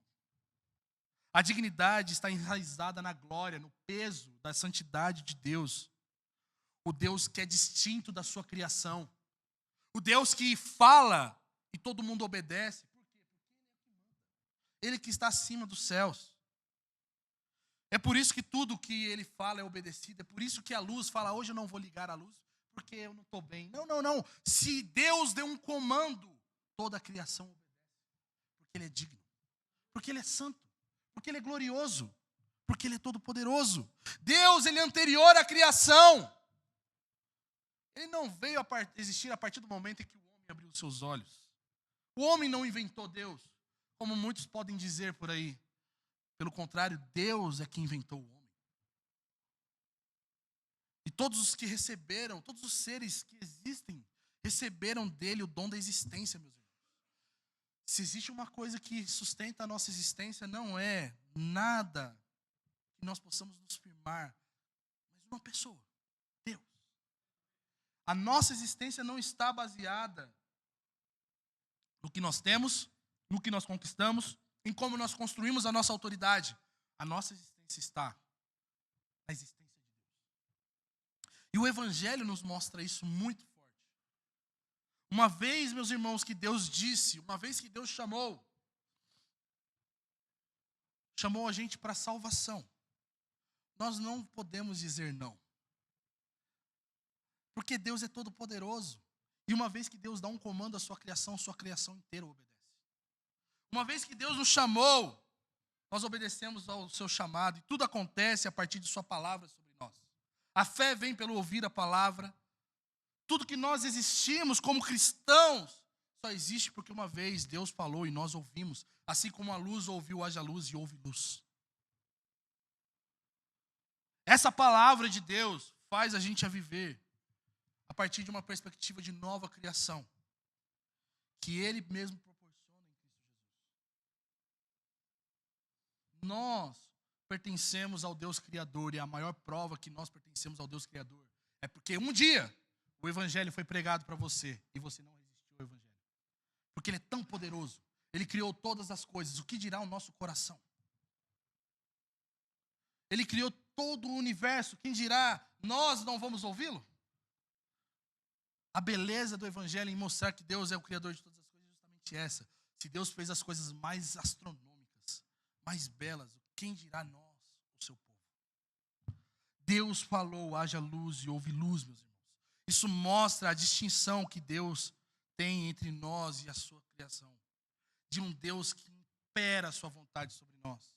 A dignidade está enraizada na glória, no peso da santidade de Deus. O Deus que é distinto da sua criação. O Deus que fala e todo mundo obedece. Por quê? Porque Ele que está acima dos céus. É por isso que tudo que Ele fala é obedecido. É por isso que a luz fala, hoje eu não vou ligar a luz, porque eu não estou bem. Não, não, não. Se Deus deu um comando, toda a criação obedece. Porque Ele é digno. Porque Ele é santo. Porque Ele é glorioso. Porque Ele é todo poderoso. Deus, Ele é anterior à criação. Ele não veio a existir a partir do momento em que o homem abriu os seus olhos. O homem não inventou Deus, como muitos podem dizer por aí. Pelo contrário, Deus é quem inventou o homem. E todos os que receberam, todos os seres que existem, receberam dele o dom da existência, meus irmãos. Se existe uma coisa que sustenta a nossa existência, não é nada que nós possamos nos firmar, mas uma pessoa, Deus. A nossa existência não está baseada no que nós temos, no que nós conquistamos, em como nós construímos a nossa autoridade. A nossa existência está na existência de Deus. E o Evangelho nos mostra isso muito forte. Uma vez, meus irmãos, que Deus disse, uma vez que Deus chamou a gente para a salvação, nós não podemos dizer não. Porque Deus é todo poderoso. E uma vez que Deus dá um comando à sua criação inteira obedece. Uma vez que Deus nos chamou, nós obedecemos ao seu chamado. E tudo acontece a partir de sua palavra sobre nós. A fé vem pelo ouvir a palavra. Tudo que nós existimos como cristãos, só existe porque uma vez Deus falou e nós ouvimos. Assim como a luz ouviu, haja luz e houve luz. Essa palavra de Deus faz a gente a viver a partir de uma perspectiva de nova criação, que Ele mesmo proporciona em Cristo Jesus. Nós pertencemos ao Deus Criador, e a maior prova que nós pertencemos ao Deus Criador é porque um dia o Evangelho foi pregado para você e você não resistiu ao Evangelho. Porque Ele é tão poderoso. Ele criou todas as coisas. O que dirá o nosso coração? Ele criou todo o universo. Quem dirá, nós não vamos ouvi-lo? A beleza do Evangelho em mostrar que Deus é o Criador de todas as coisas é justamente essa. Se Deus fez as coisas mais astronômicas, mais belas, quem dirá nós, o seu povo? Deus falou, haja luz e houve luz, meus irmãos. Isso mostra a distinção que Deus tem entre nós e a sua criação. De um Deus que impera a sua vontade sobre nós.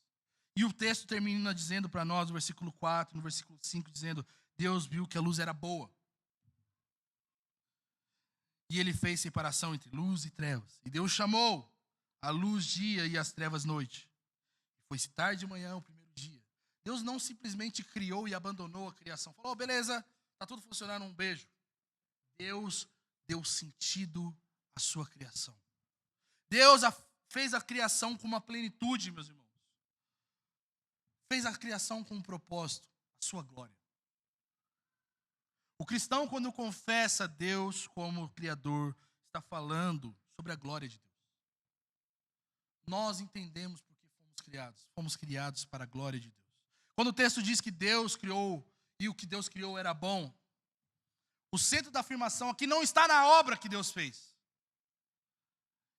E o texto termina dizendo para nós, no versículo 4, no versículo 5, dizendo: Deus viu que a luz era boa. E Ele fez separação entre luz e trevas. E Deus chamou a luz dia e as trevas noite. Foi-se tarde de manhã, o primeiro dia. Deus não simplesmente criou e abandonou a criação. Falou, beleza, está tudo funcionando, um beijo. Deus deu sentido à sua criação. Deus fez a criação com uma plenitude, meus irmãos. Fez a criação com um propósito, a sua glória. O cristão, quando confessa Deus como Criador, está falando sobre a glória de Deus. Nós entendemos por que fomos criados. Fomos criados para a glória de Deus. Quando o texto diz que Deus criou e o que Deus criou era bom, o centro da afirmação aqui não está na obra que Deus fez,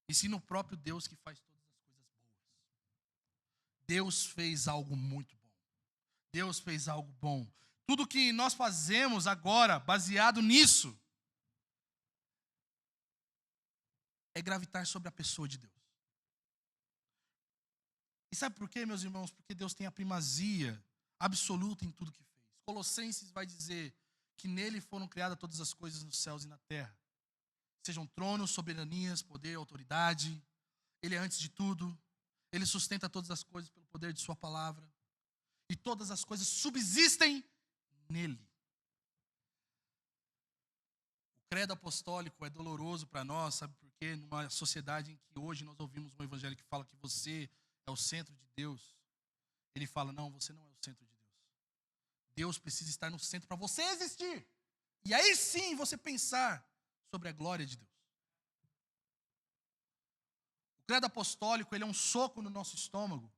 e sim no próprio Deus que faz todas as coisas boas. Deus fez algo muito bom. Deus fez algo bom. Tudo que nós fazemos agora, baseado nisso, é gravitar sobre a pessoa de Deus. E sabe por quê, meus irmãos? Porque Deus tem a primazia absoluta em tudo que fez. Colossenses vai dizer que nele foram criadas todas as coisas nos céus e na terra. Sejam tronos, soberanias, poder, autoridade. Ele é antes de tudo. Ele sustenta todas as coisas pelo poder de sua palavra. E todas as coisas subsistem nele. O credo apostólico é doloroso para nós, sabe por quê? Numa sociedade em que hoje nós ouvimos um evangelho que fala que você é o centro de Deus. Ele fala, não, você não é o centro de Deus. Deus precisa estar no centro para você existir. E aí sim você pensar sobre a glória de Deus. O credo apostólico, ele é um soco no nosso estômago,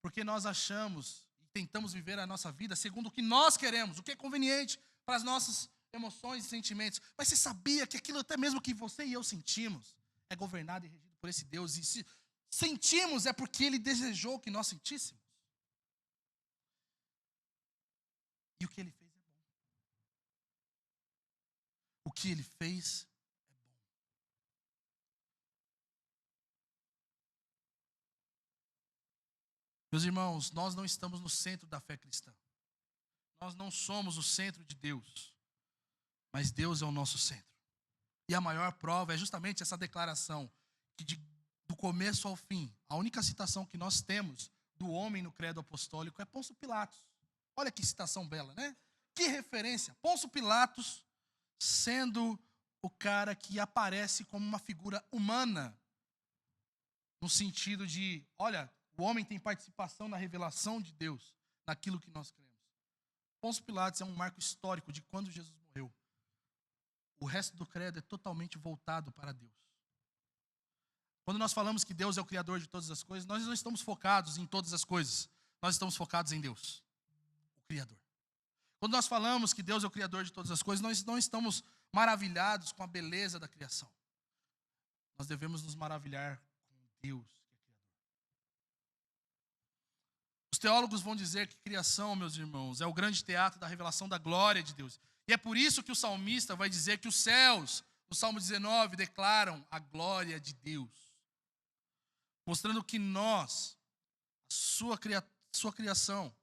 porque nós achamos tentamos viver a nossa vida segundo o que nós queremos, o que é conveniente para as nossas emoções e sentimentos. Mas você sabia que aquilo até mesmo que você e eu sentimos é governado e regido por esse Deus? E se sentimos é porque Ele desejou que nós sentíssemos. E o que Ele fez é bom. O que Ele fez é bom. Meus irmãos, nós não estamos no centro da fé cristã. Nós não somos o centro de Deus. Mas Deus é o nosso centro. E a maior prova é justamente essa declaração, que do começo ao fim, a única citação que nós temos do homem no credo apostólico é Pôncio Pilatos. Olha que citação bela, né? Que referência. Pôncio Pilatos sendo o cara que aparece como uma figura humana, no sentido de, olha, o homem tem participação na revelação de Deus, naquilo que nós cremos. Pôncio Pilatos é um marco histórico de quando Jesus morreu. O resto do credo é totalmente voltado para Deus. Quando nós falamos que Deus é o Criador de todas as coisas, nós não estamos focados em todas as coisas. Nós estamos focados em Deus, o Criador. Quando nós falamos que Deus é o Criador de todas as coisas, nós não estamos maravilhados com a beleza da criação. Nós devemos nos maravilhar com Deus, que é Criador. Os teólogos vão dizer que criação, meus irmãos, é o grande teatro da revelação da glória de Deus. E é por isso que o salmista vai dizer que os céus, no Salmo 19, declaram a glória de Deus. Mostrando que nós, a sua criação,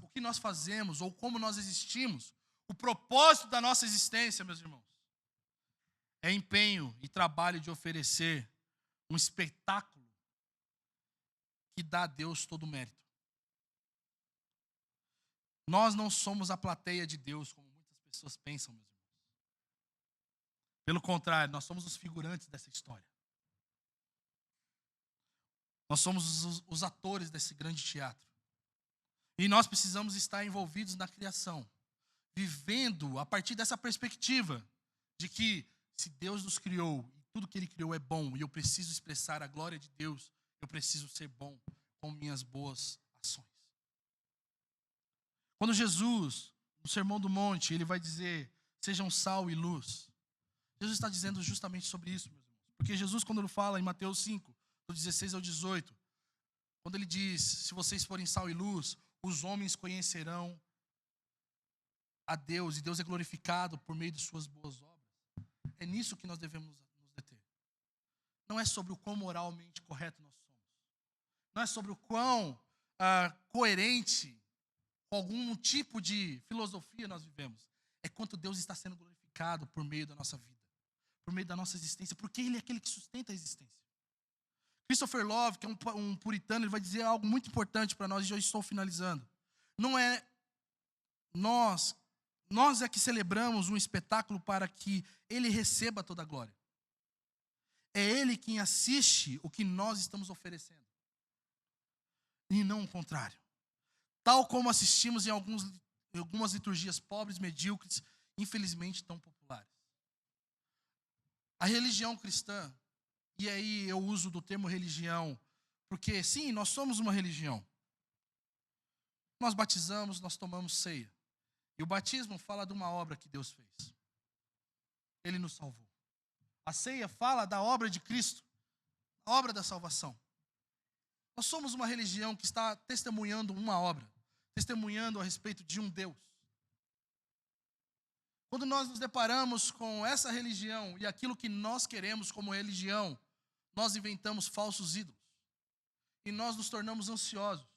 o que nós fazemos ou como nós existimos, o propósito da nossa existência, meus irmãos, é empenho e trabalho de oferecer um espetáculo que dá a Deus todo o mérito. Nós não somos a plateia de Deus, como muitas pessoas pensam, meus irmãos. Pelo contrário, nós somos os figurantes dessa história. Nós somos os atores desse grande teatro. E nós precisamos estar envolvidos na criação, vivendo a partir dessa perspectiva de que se Deus nos criou e tudo que ele criou é bom e eu preciso expressar a glória de Deus, eu preciso ser bom com minhas boas ações. Quando Jesus, no Sermão do Monte, ele vai dizer, sejam sal e luz. Jesus está dizendo justamente sobre isso, meus irmãos. Porque Jesus, quando ele fala em Mateus 5, do 16 ao 18, quando ele diz, se vocês forem sal e luz, os homens conhecerão a Deus, e Deus é glorificado por meio de suas boas obras. É nisso que nós devemos nos deter. Não é sobre o quão moralmente correto nós somos. Não é sobre o quão coerente com algum tipo de filosofia nós vivemos. É quanto Deus está sendo glorificado por meio da nossa vida, por meio da nossa existência, porque Ele é aquele que sustenta a existência. Christopher Love, que é um puritano, ele vai dizer algo muito importante para nós, e já estou finalizando. Não é nós é que celebramos um espetáculo para que Ele receba toda a glória. É Ele quem assiste o que nós estamos oferecendo. E não o contrário. Tal como assistimos em algumas liturgias pobres, medíocres, infelizmente tão populares. A religião cristã, e aí eu uso do termo religião, porque sim, nós somos uma religião. Nós batizamos, nós tomamos ceia. E o batismo fala de uma obra que Deus fez. Ele nos salvou. A ceia fala da obra de Cristo, a obra da salvação. Nós somos uma religião que está testemunhando uma obra, testemunhando a respeito de um Deus. Quando nós nos deparamos com essa religião e aquilo que nós queremos como religião, nós inventamos falsos ídolos. E nós nos tornamos ansiosos.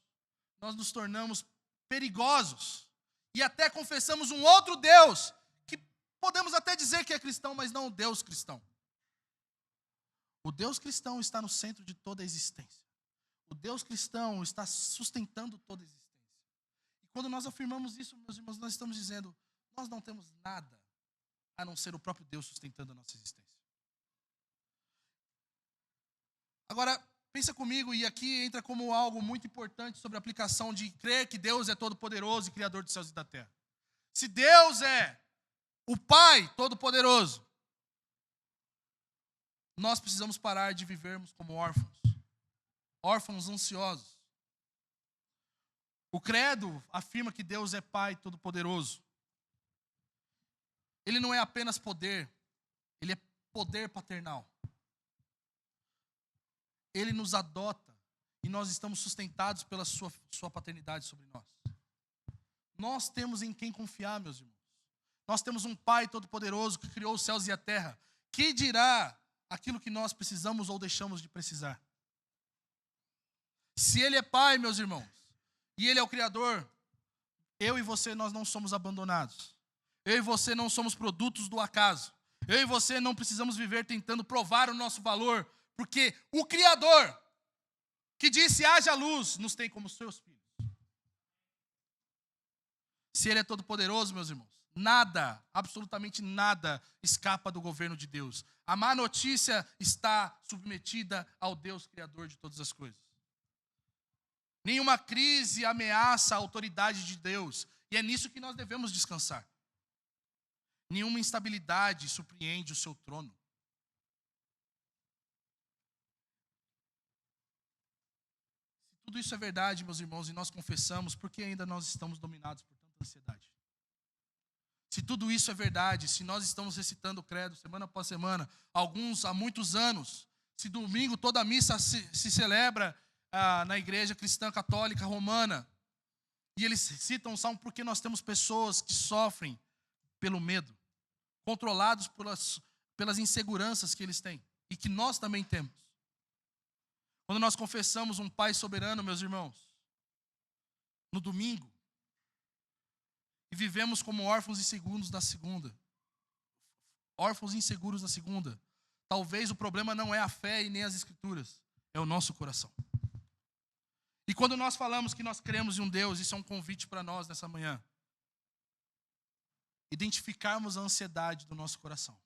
Nós nos tornamos perigosos. E até confessamos um outro Deus, que podemos até dizer que é cristão, mas não o Deus cristão. O Deus cristão está no centro de toda a existência. O Deus cristão está sustentando toda a existência. E quando nós afirmamos isso, meus irmãos, nós estamos dizendo, nós não temos nada a não ser o próprio Deus sustentando a nossa existência. Agora, pensa comigo, e aqui entra como algo muito importante sobre a aplicação de crer que Deus é todo-poderoso e criador dos céus e da terra. Se Deus é o Pai todo-poderoso, nós precisamos parar de vivermos como órfãos ansiosos. O credo afirma que Deus é Pai todo-poderoso. Ele não é apenas poder, Ele é poder paternal. Ele nos adota e nós estamos sustentados pela sua paternidade sobre nós. Nós temos em quem confiar, meus irmãos. Nós temos um Pai todo-poderoso que criou os céus e a terra. Que dirá aquilo que nós precisamos ou deixamos de precisar? Se Ele é Pai, meus irmãos, e Ele é o Criador, eu e você, nós não somos abandonados. Eu e você não somos produtos do acaso. Eu e você não precisamos viver tentando provar o nosso valor, porque o Criador, que disse haja luz, nos tem como seus filhos. Se Ele é todo-poderoso, meus irmãos, nada, absolutamente nada, escapa do governo de Deus. A má notícia está submetida ao Deus Criador de todas as coisas. Nenhuma crise ameaça a autoridade de Deus, e é nisso que nós devemos descansar. Nenhuma instabilidade surpreende o seu trono. Se tudo isso é verdade, meus irmãos, e nós confessamos, por que ainda nós estamos dominados por tanta ansiedade? Se tudo isso é verdade, se nós estamos recitando o credo semana após semana, alguns há muitos anos, se domingo toda a missa se celebra na igreja cristã católica romana, e eles citam o salmo porque nós temos pessoas que sofrem pelo medo, controlados pelas inseguranças que eles têm, e que nós também temos. Quando nós confessamos um Pai soberano, meus irmãos, no domingo, e vivemos como órfãos inseguros da segunda. Órfãos inseguros da segunda. Talvez o problema não é a fé e nem as escrituras, é o nosso coração. E quando nós falamos que nós cremos em um Deus, isso é um convite para nós nessa manhã. Identificarmos a ansiedade do nosso coração.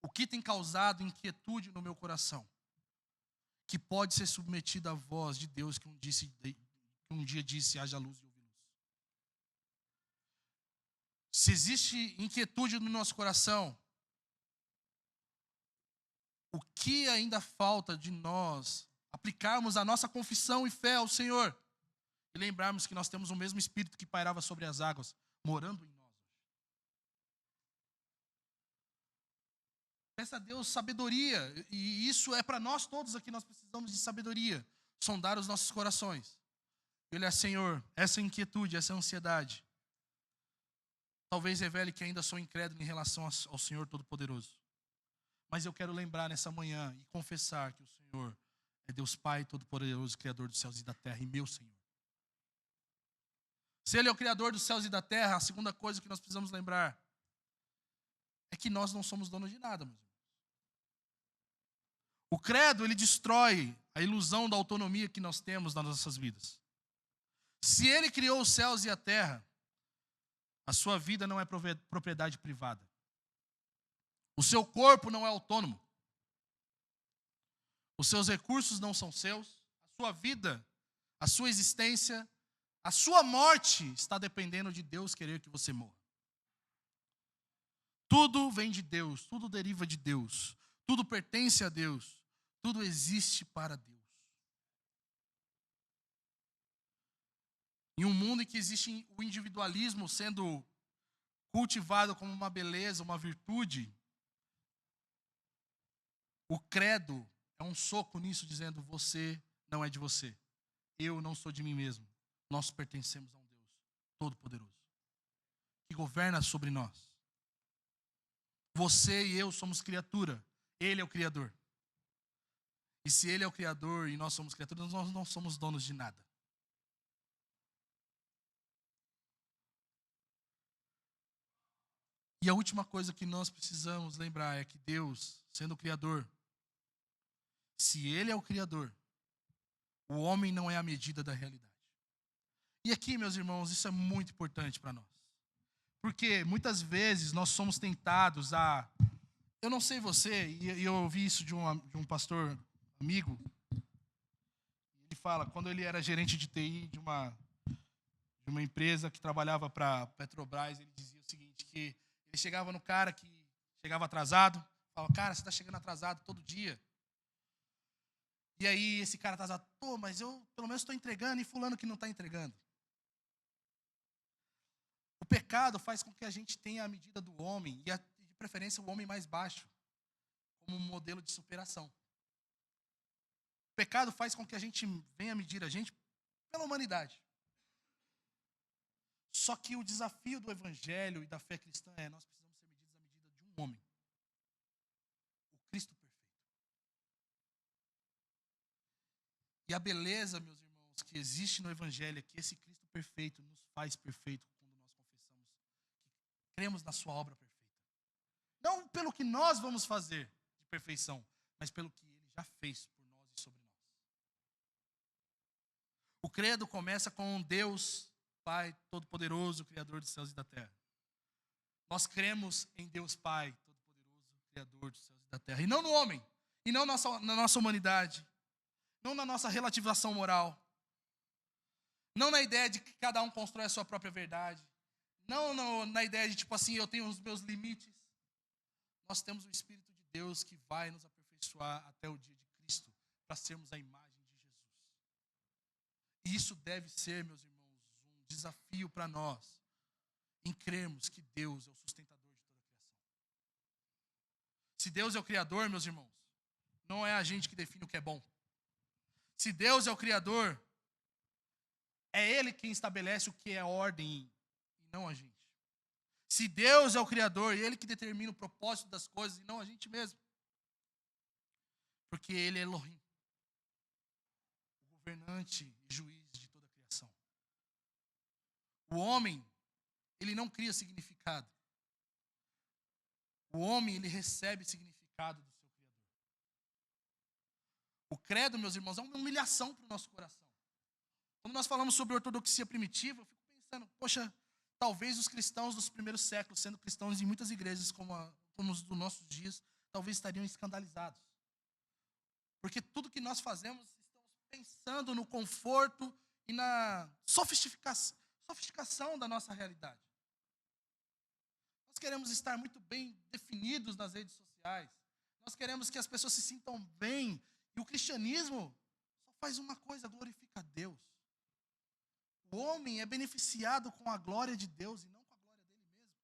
O que tem causado inquietude no meu coração? Que pode ser submetido à voz de Deus que um dia disse, haja luz e houve luz. Se existe inquietude no nosso coração, O que ainda falta de nós aplicarmos a nossa confissão e fé ao Senhor e lembrarmos que nós temos o mesmo Espírito que pairava sobre as águas, morando em nós. Peça a Deus sabedoria, e isso é para nós todos aqui, nós precisamos de sabedoria, sondar os nossos corações. E olhar, Senhor, essa inquietude, essa ansiedade, talvez revele que ainda sou incrédulo em relação ao Senhor Todo-Poderoso. Mas eu quero lembrar nessa manhã e confessar que o Senhor é Deus Pai Todo-Poderoso, Criador dos céus e da terra, e meu Senhor. Se Ele é o Criador dos céus e da terra, a segunda coisa que nós precisamos lembrar é que nós não somos donos de nada, meus irmãos. O credo, ele destrói a ilusão da autonomia que nós temos nas nossas vidas. Se Ele criou os céus e a terra, a sua vida não é propriedade privada. O seu corpo não é autônomo. Os seus recursos não são seus. A sua vida, a sua existência, a sua morte está dependendo de Deus querer que você morra. Tudo vem de Deus, tudo deriva de Deus, tudo pertence a Deus, tudo existe para Deus. Em um mundo em que existe o individualismo sendo cultivado como uma beleza, uma virtude, o credo é um soco nisso, dizendo: você não é de você, eu não sou de mim mesmo, nós pertencemos a um Deus Todo-Poderoso, que governa sobre nós. Você e eu somos criatura, Ele é o Criador. E se Ele é o Criador e nós somos criaturas, nós não somos donos de nada. E a última coisa que nós precisamos lembrar é que Deus, sendo o Criador, se Ele é o Criador, o homem não é a medida da realidade. E aqui, meus irmãos, isso é muito importante para nós. Porque muitas vezes nós somos tentados a... Eu não sei você, e eu ouvi isso de um pastor amigo. Ele fala, quando ele era gerente de TI de uma empresa que trabalhava para a Petrobras, ele dizia o seguinte, que ele chegava no cara que chegava atrasado, falava: cara, você está chegando atrasado todo dia. E aí esse cara atrasado: pô, mas eu pelo menos estou entregando, e fulano que não está entregando. O pecado faz com que a gente tenha a medida do homem, e de preferência o homem mais baixo, como um modelo de superação. O pecado faz com que a gente venha medir a gente pela humanidade. Só que o desafio do evangelho e da fé cristã é: nós precisamos ser medidos à medida de um homem, o Cristo perfeito. E a beleza, meus irmãos, que existe no evangelho é que esse Cristo perfeito nos faz perfeito quando nós confessamos que cremos na sua obra perfeita. Não pelo que nós vamos fazer de perfeição, mas pelo que Ele já fez por nós e sobre nós. O credo começa com Deus Pai Todo-Poderoso, Criador dos céus e da terra. Nós cremos em Deus Pai Todo-Poderoso, Criador dos céus e da terra. E não no homem, e não na nossa humanidade, não na nossa relativização moral, não na ideia de que cada um constrói a sua própria verdade, não na ideia de tipo assim, eu tenho os meus limites. Nós temos o Espírito de Deus que vai nos aperfeiçoar até o dia de Cristo, para sermos a imagem de Jesus. E isso deve ser, meus irmãos, um desafio para nós, em crermos que Deus é o sustentador de toda a criação. Se Deus é o Criador, meus irmãos, não é a gente que define o que é bom. Se Deus é o Criador, é Ele quem estabelece o que é ordem e não a gente. Se Deus é o Criador, é Ele que determina o propósito das coisas e não a gente mesmo. Porque Ele é Elohim, o governante e juiz de toda a criação. O homem, ele não cria significado. O homem, ele recebe significado do seu Criador. O credo, meus irmãos, é uma humilhação para o nosso coração. Quando nós falamos sobre ortodoxia primitiva, eu fico pensando, poxa, talvez os cristãos dos primeiros séculos, sendo cristãos em muitas igrejas como os dos nossos dias, talvez estariam escandalizados. Porque tudo que nós fazemos, estamos pensando no conforto e na sofisticação da nossa realidade. Nós queremos estar muito bem definidos nas redes sociais, Nós queremos que as pessoas se sintam bem. E o cristianismo só faz uma coisa, glorifica a Deus. O homem é beneficiado com a glória de Deus e não com a glória dele mesmo.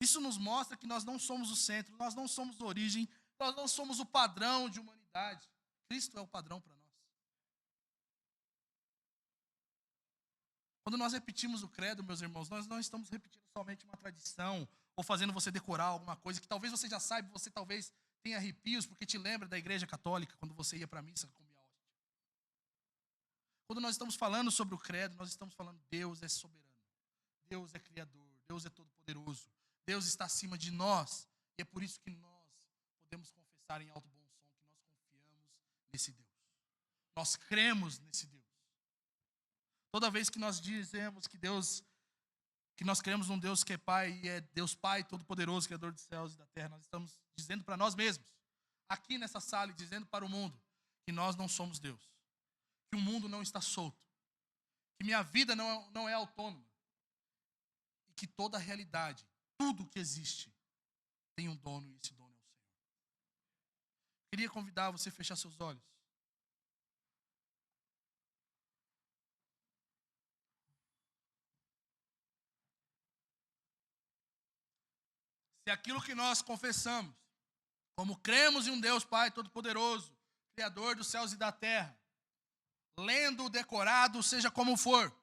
Isso nos mostra que nós não somos o centro, nós não somos a origem, nós não somos o padrão de humanidade. Cristo é o padrão para nós. Quando nós repetimos o credo, meus irmãos, nós não estamos repetindo somente uma tradição ou fazendo você decorar alguma coisa que talvez você já saiba, você talvez tenha arrepios porque te lembra da igreja católica quando você ia para a missa comer a hóstia. Quando nós estamos falando sobre o credo, nós estamos falando Deus é soberano, Deus é criador, Deus é todo-poderoso, Deus está acima de nós e é por isso que nós podemos confessar em alto bom som que nós confiamos nesse Deus. Nós cremos nesse Deus. Toda vez que nós dizemos que nós cremos num Deus que é Pai, e é Deus Pai Todo-Poderoso, Criador dos céus e da terra, nós estamos dizendo para nós mesmos, aqui nessa sala, e dizendo para o mundo, que nós não somos Deus, que o mundo não está solto, que minha vida não é autônoma, e que toda a realidade, tudo que existe, tem um dono, e esse dono é o Senhor. Queria convidar você a fechar seus olhos. Se aquilo que nós confessamos, como cremos em um Deus Pai Todo-Poderoso, Criador dos céus e da terra, lendo, decorado, seja como for,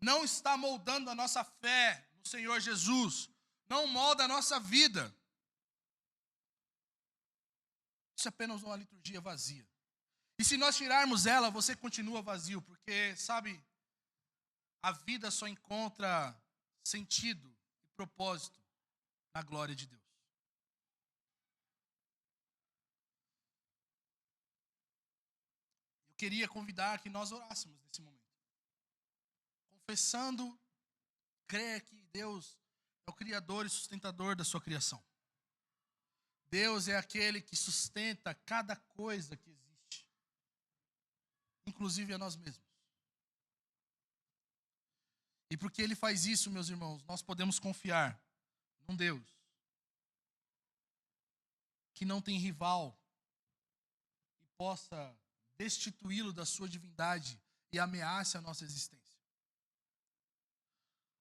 não está moldando a nossa fé no Senhor Jesus, não molda a nossa vida, isso é apenas uma liturgia vazia. E se nós tirarmos ela, você continua vazio, porque, sabe, a vida só encontra sentido e propósito na glória de Deus. Eu queria convidar que nós orássemos nesse momento, confessando, crer que Deus é o Criador e sustentador da sua criação. Deus é aquele que sustenta cada coisa que existe, inclusive a nós mesmos. E porque Ele faz isso, meus irmãos, nós podemos confiar num Deus que não tem rival e possa destituí-lo da sua divindade e ameace a nossa existência.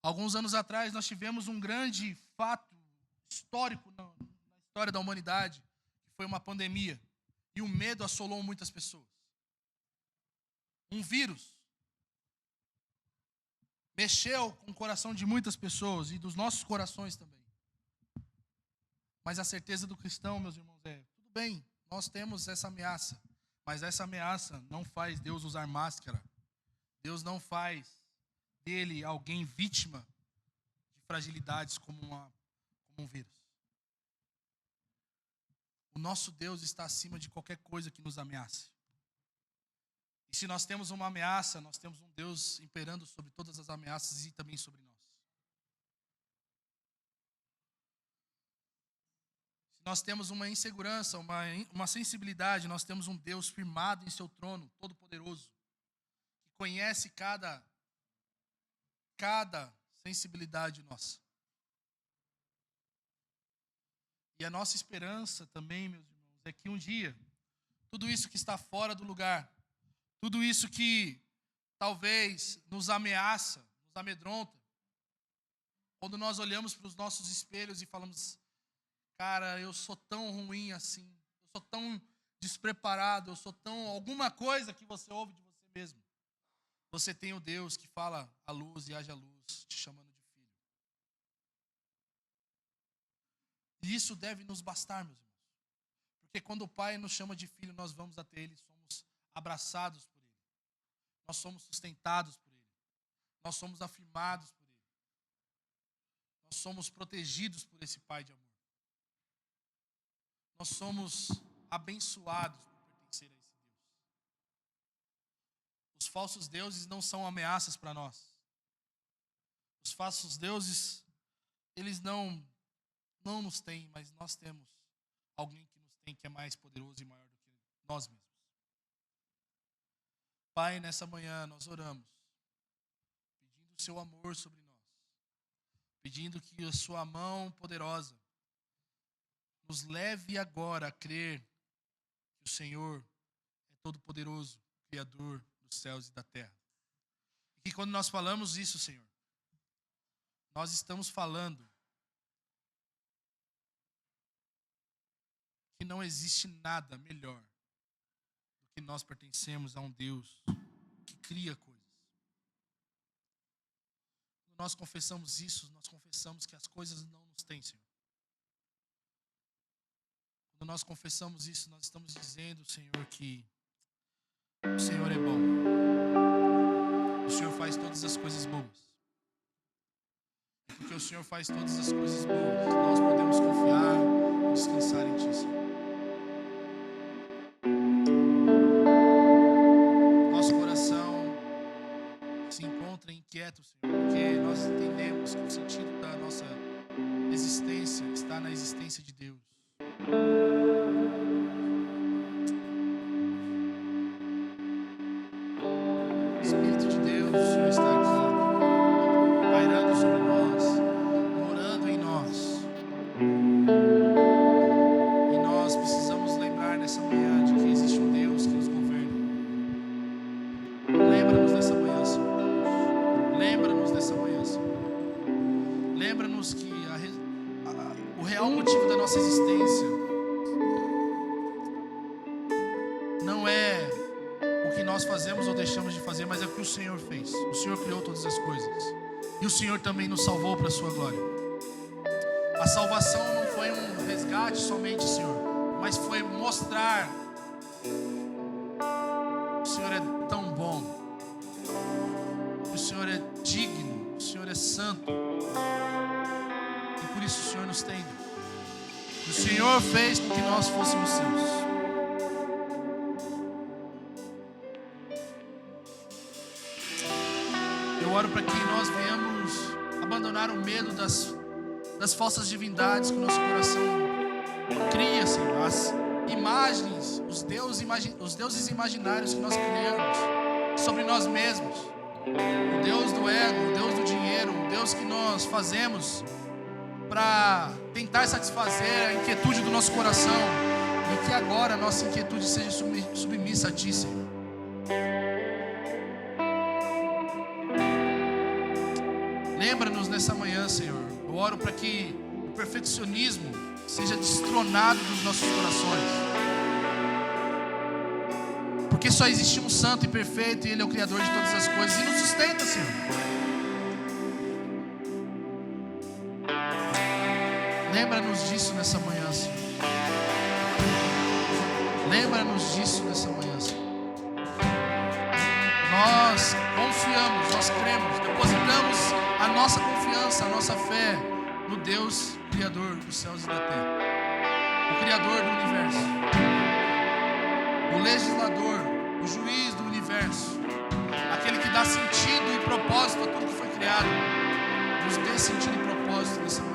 Alguns anos atrás nós tivemos um grande fato histórico na história da humanidade, que foi uma pandemia, e o medo assolou muitas pessoas. Um vírus mexeu com o coração de muitas pessoas e dos nossos corações também. Mas a certeza do cristão, meus irmãos, tudo bem, nós temos essa ameaça, mas essa ameaça não faz Deus usar máscara. Deus não faz dele alguém vítima de fragilidades como um vírus. O nosso Deus está acima de qualquer coisa que nos ameace. E se nós temos uma ameaça, nós temos um Deus imperando sobre todas as ameaças e também sobre nós. Nós temos uma insegurança, uma sensibilidade, nós temos um Deus firmado em seu trono, todo-poderoso, que conhece cada sensibilidade nossa. E a nossa esperança também, meus irmãos, é que um dia, tudo isso que está fora do lugar, tudo isso que talvez nos ameaça, nos amedronta, quando nós olhamos para os nossos espelhos e falamos, cara, eu sou tão ruim assim, eu sou tão despreparado, eu sou tão... Alguma coisa que você ouve de você mesmo. Você tem o Deus que fala a luz e haja luz, te chamando de filho. E isso deve nos bastar, meus irmãos. Porque quando o Pai nos chama de filho, nós vamos até Ele, somos abraçados por Ele. Nós somos sustentados por Ele. Nós somos afirmados por Ele. Nós somos protegidos por esse Pai de amor. Nós somos abençoados por pertencer a esse Deus. Os falsos deuses não são ameaças para nós. Os falsos deuses, eles não nos têm, mas nós temos alguém que nos tem, que é mais poderoso e maior do que nós mesmos. Pai, nessa manhã nós oramos, pedindo o seu amor sobre nós, pedindo que a sua mão poderosa nos leve agora a crer que o Senhor é todo-poderoso, Criador dos céus e da terra. E quando nós falamos isso, Senhor, nós estamos falando que não existe nada melhor do que nós pertencemos a um Deus que cria coisas. Quando nós confessamos isso, nós confessamos que as coisas não nos têm, Senhor. Quando nós confessamos isso, nós estamos dizendo, Senhor, que o Senhor é bom. O Senhor faz todas as coisas boas. E porque o Senhor faz todas as coisas boas, nós podemos confiar e descansar em Ti, Senhor. Nosso coração se encontra inquieto, Senhor, porque nós entendemos que o sentido da nossa existência está na existência de Deus. Espírito de Deus, o Senhor está aqui, pairando sobre nós, morando em nós. E nós precisamos lembrar nessa manhã de que existe um Deus que nos governa. Lembra-nos dessa manhã, Senhor. Lembra-nos dessa manhã, Senhor. Lembra-nos que o real motivo da nossa existência não é o que nós fazemos ou deixamos de fazer, mas é o que o Senhor fez. O Senhor criou todas as coisas. E o Senhor também nos salvou para a sua glória. A salvação não foi um resgate somente, Senhor, mas foi mostrar que o Senhor é tão bom, que o Senhor é digno, que o Senhor é santo. E por isso o Senhor nos tem. O Senhor fez com que nós fôssemos seus. Eu oro para que nós venhamos abandonar o medo das falsas divindades que o nosso coração cria, Senhor. As imagens, os deuses imaginários que nós criamos sobre nós mesmos. O Deus do ego, o Deus do dinheiro, o Deus que nós fazemos para tentar satisfazer a inquietude do nosso coração. E que agora a nossa inquietude seja submissa a Ti, Senhor. Lembra-nos nessa manhã, Senhor. Eu oro para que o perfeccionismo seja destronado dos nossos corações. Porque só existe um santo e perfeito, e Ele é o Criador de todas as coisas e nos sustenta, Senhor. Lembra-nos disso nessa manhã, Senhor. Lembra-nos disso nessa manhã, Senhor. Nós confiamos, nós cremos, depositamos a nossa confiança, a nossa fé no Deus Criador dos céus e da terra, o Criador do universo, o legislador, o juiz do universo, aquele que dá sentido e propósito a tudo que foi criado. Nos dê sentido e propósito nessa manhã.